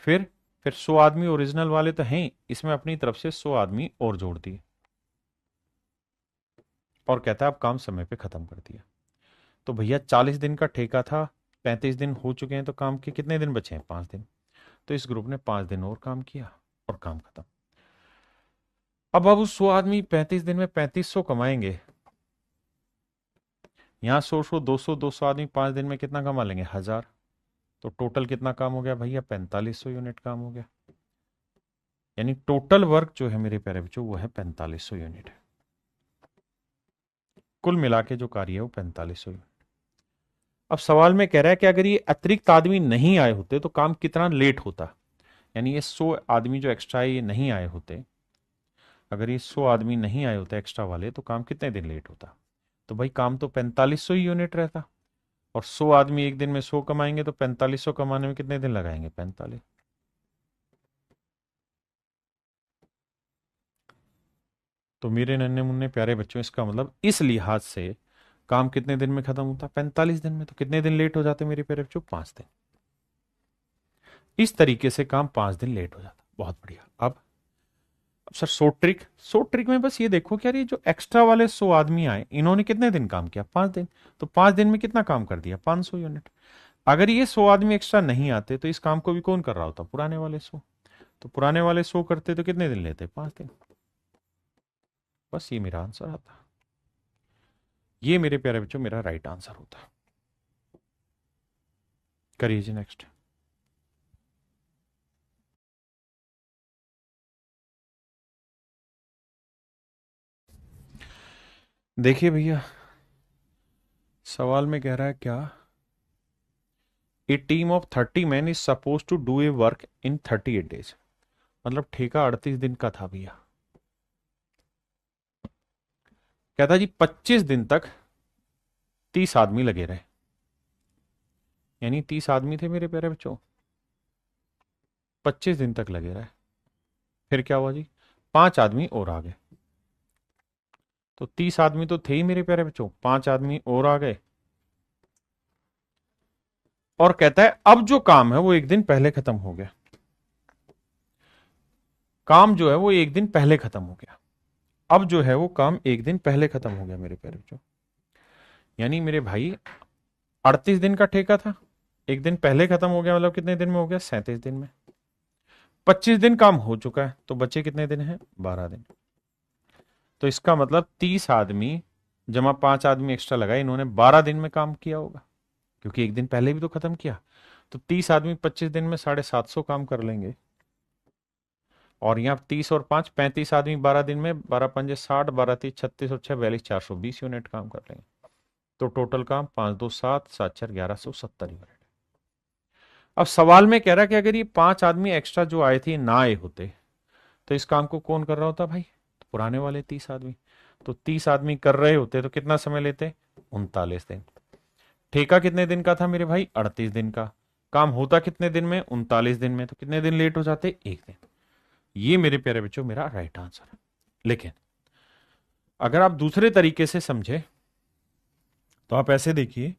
फिर 100 आदमी ओरिजिनल वाले तो हैं, इसमें अपनी तरफ से 100 आदमी और जोड़ दिए और कहता है अब काम समय पे खत्म कर दिया। तो भैया 40 दिन का ठेका था, 35 दिन हो चुके हैं, तो काम के कितने दिन बचे हैं? 5 दिन। तो इस ग्रुप ने 5 दिन और काम किया और काम खत्म। अब 100 आदमी 35 दिन में 3500 कमाएंगे, यहां 100 200 आदमी 5 दिन में कितना कमा लेंगे? 1000। तो टोटल कितना काम हो गया भैया? 4500 यूनिट काम हो गया। यानी टोटल वर्क जो है मेरे प्यारे बच्चों वो है 4500 यूनिट। कुल मिला के जो कार्य है वो 4500 यूनिट। अब सवाल में कह रहा है कि अगर ये अतिरिक्त आदमी नहीं आए होते तो काम कितना लेट होता, यानी ये 100 आदमी जो एक्स्ट्रा है ये नहीं आए होते, अगर ये 100 आदमी नहीं आए होते एक्स्ट्रा वाले, तो काम कितने दिन लेट होता? तो भाई काम तो 4500 ही यूनिट रहता, और 100 आदमी एक दिन में 100 कमाएंगे, तो 4500 कमाने में कितने दिन लगाएंगे? 45। तो मेरे नन्हे मुन्ने प्यारे बच्चों, इसका मतलब इस लिहाज से काम कितने दिन में खत्म होता? 45 दिन में। तो कितने दिन लेट हो जाते मेरे प्यारे बच्चों? 5 दिन। इस तरीके से काम 5 दिन लेट हो जाता। बहुत बढ़िया। अब सर शॉर्ट ट्रिक में बस ये देखो कि यार ये जो एक्स्ट्रा वाले 100 आदमी आए, इन्होंने कितने दिन काम किया? 5 दिन। तो 5 दिन में कितना काम कर दिया? 500 यूनिट। अगर ये 100 आदमी एक्स्ट्रा नहीं आते तो इस काम को भी कौन कर रहा होता? पुराने वाले 100। तो पुराने वाले 100 करते तो कितने दिन लेते? 5 दिन। बस ये मेरा आंसर आता। ये मेरे प्यारे बच्चों मेरा राइट आंसर होता। करिए जी नेक्स्ट। देखिए भैया, सवाल में कह रहा है क्या, a team of 30 man is suppose to do a work in 38 days. मतलब ठेका 38 दिन का था भैया। कहता जी 25 दिन तक 30 आदमी लगे रहे, यानी 30 आदमी थे मेरे प्यारे बच्चों, 25 दिन तक लगे रहे। फिर क्या हुआ जी? 5 आदमी और आ गए। तो 30 आदमी तो थे ही मेरे प्यारे बच्चों, 5 आदमी और आ गए। और कहता है अब जो काम है वो एक दिन पहले खत्म हो गया। काम जो है वो एक दिन पहले खत्म हो गया। अब जो है वो काम एक दिन पहले खत्म हो गया मेरे प्यारे बच्चों। यानी मेरे भाई 38 दिन का ठेका था, एक दिन पहले खत्म हो गया, मतलब कितने दिन में हो गया? 37 दिन में। 25 दिन काम हो चुका है, तो बचे कितने दिन हैं? 12 दिन। तो इसका मतलब 30 आदमी जमा 5 आदमी एक्स्ट्रा लगाए, इन्होंने 12 दिन में काम किया होगा, क्योंकि एक दिन पहले भी तो खत्म किया। तो 30 आदमी 25 दिन में 750 काम कर लेंगे, और यहाँ 30 और 5 35 आदमी 12 दिन में, 12 पंजे 60, 12 30 36 और 6 42 420 यूनिट काम कर लेंगे। तो टोटल काम 5 2 7 7 4 1170 यूनिट। अब सवाल में कह रहा है कि अगर ये 5 आदमी एक्स्ट्रा जो आए थे ना आए होते तो इस काम को कौन कर रहा होता भाई? तो पुराने वाले 30 आदमी। तो 30 आदमी कर रहे होते तो कितना समय लेते? 39 दिन। ठेका कितने दिन का था मेरे भाई? 38 दिन का। काम होता कितने दिन में? 39 दिन में। तो कितने दिन लेट हो जाते? एक दिन। ये मेरे प्यारे बच्चों मेरा राइट आंसर है। लेकिन अगर आप दूसरे तरीके से समझे तो आप ऐसे देखिए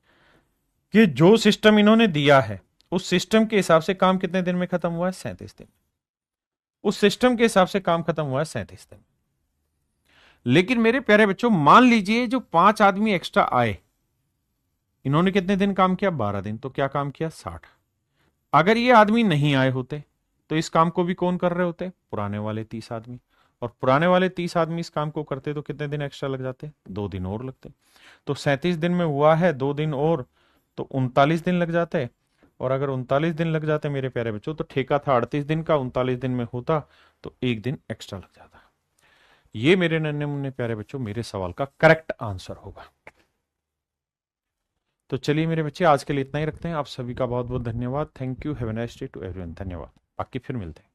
कि जो सिस्टम इन्होंने दिया है उस सिस्टम के हिसाब से काम कितने दिन में खत्म हुआ है? 37 दिन। उस सिस्टम के हिसाब से काम खत्म हुआ है 37 दिन। लेकिन मेरे प्यारे बच्चों मान लीजिए जो 5 आदमी एक्स्ट्रा आए, इन्होंने कितने दिन काम किया? 12 दिन। तो क्या काम किया? 60। अगर ये आदमी नहीं आए होते तो इस काम को भी कौन कर रहे होते? पुराने वाले 30 आदमी। और पुराने वाले 30 आदमी इस काम को करते तो कितने दिन एक्स्ट्रा लग जाते? 2 दिन और लगते। तो 37 दिन में हुआ है 2 दिन और, तो 39 दिन लग जाते। और अगर 39 दिन लग जाते मेरे प्यारे बच्चों तो ठेका था 38 दिन का, 39 दिन में होता तो एक दिन एक्स्ट्रा लग जाता। ये मेरे नन्हे मुन्ने प्यारे बच्चों मेरे सवाल का करेक्ट आंसर होगा। तो चलिए मेरे बच्चे आज के लिए इतना ही रखते हैं। आप सभी का बहुत बहुत धन्यवाद। Thank you. Have a nice day to everyone. धन्यवाद। बाकी फिर मिलते हैं।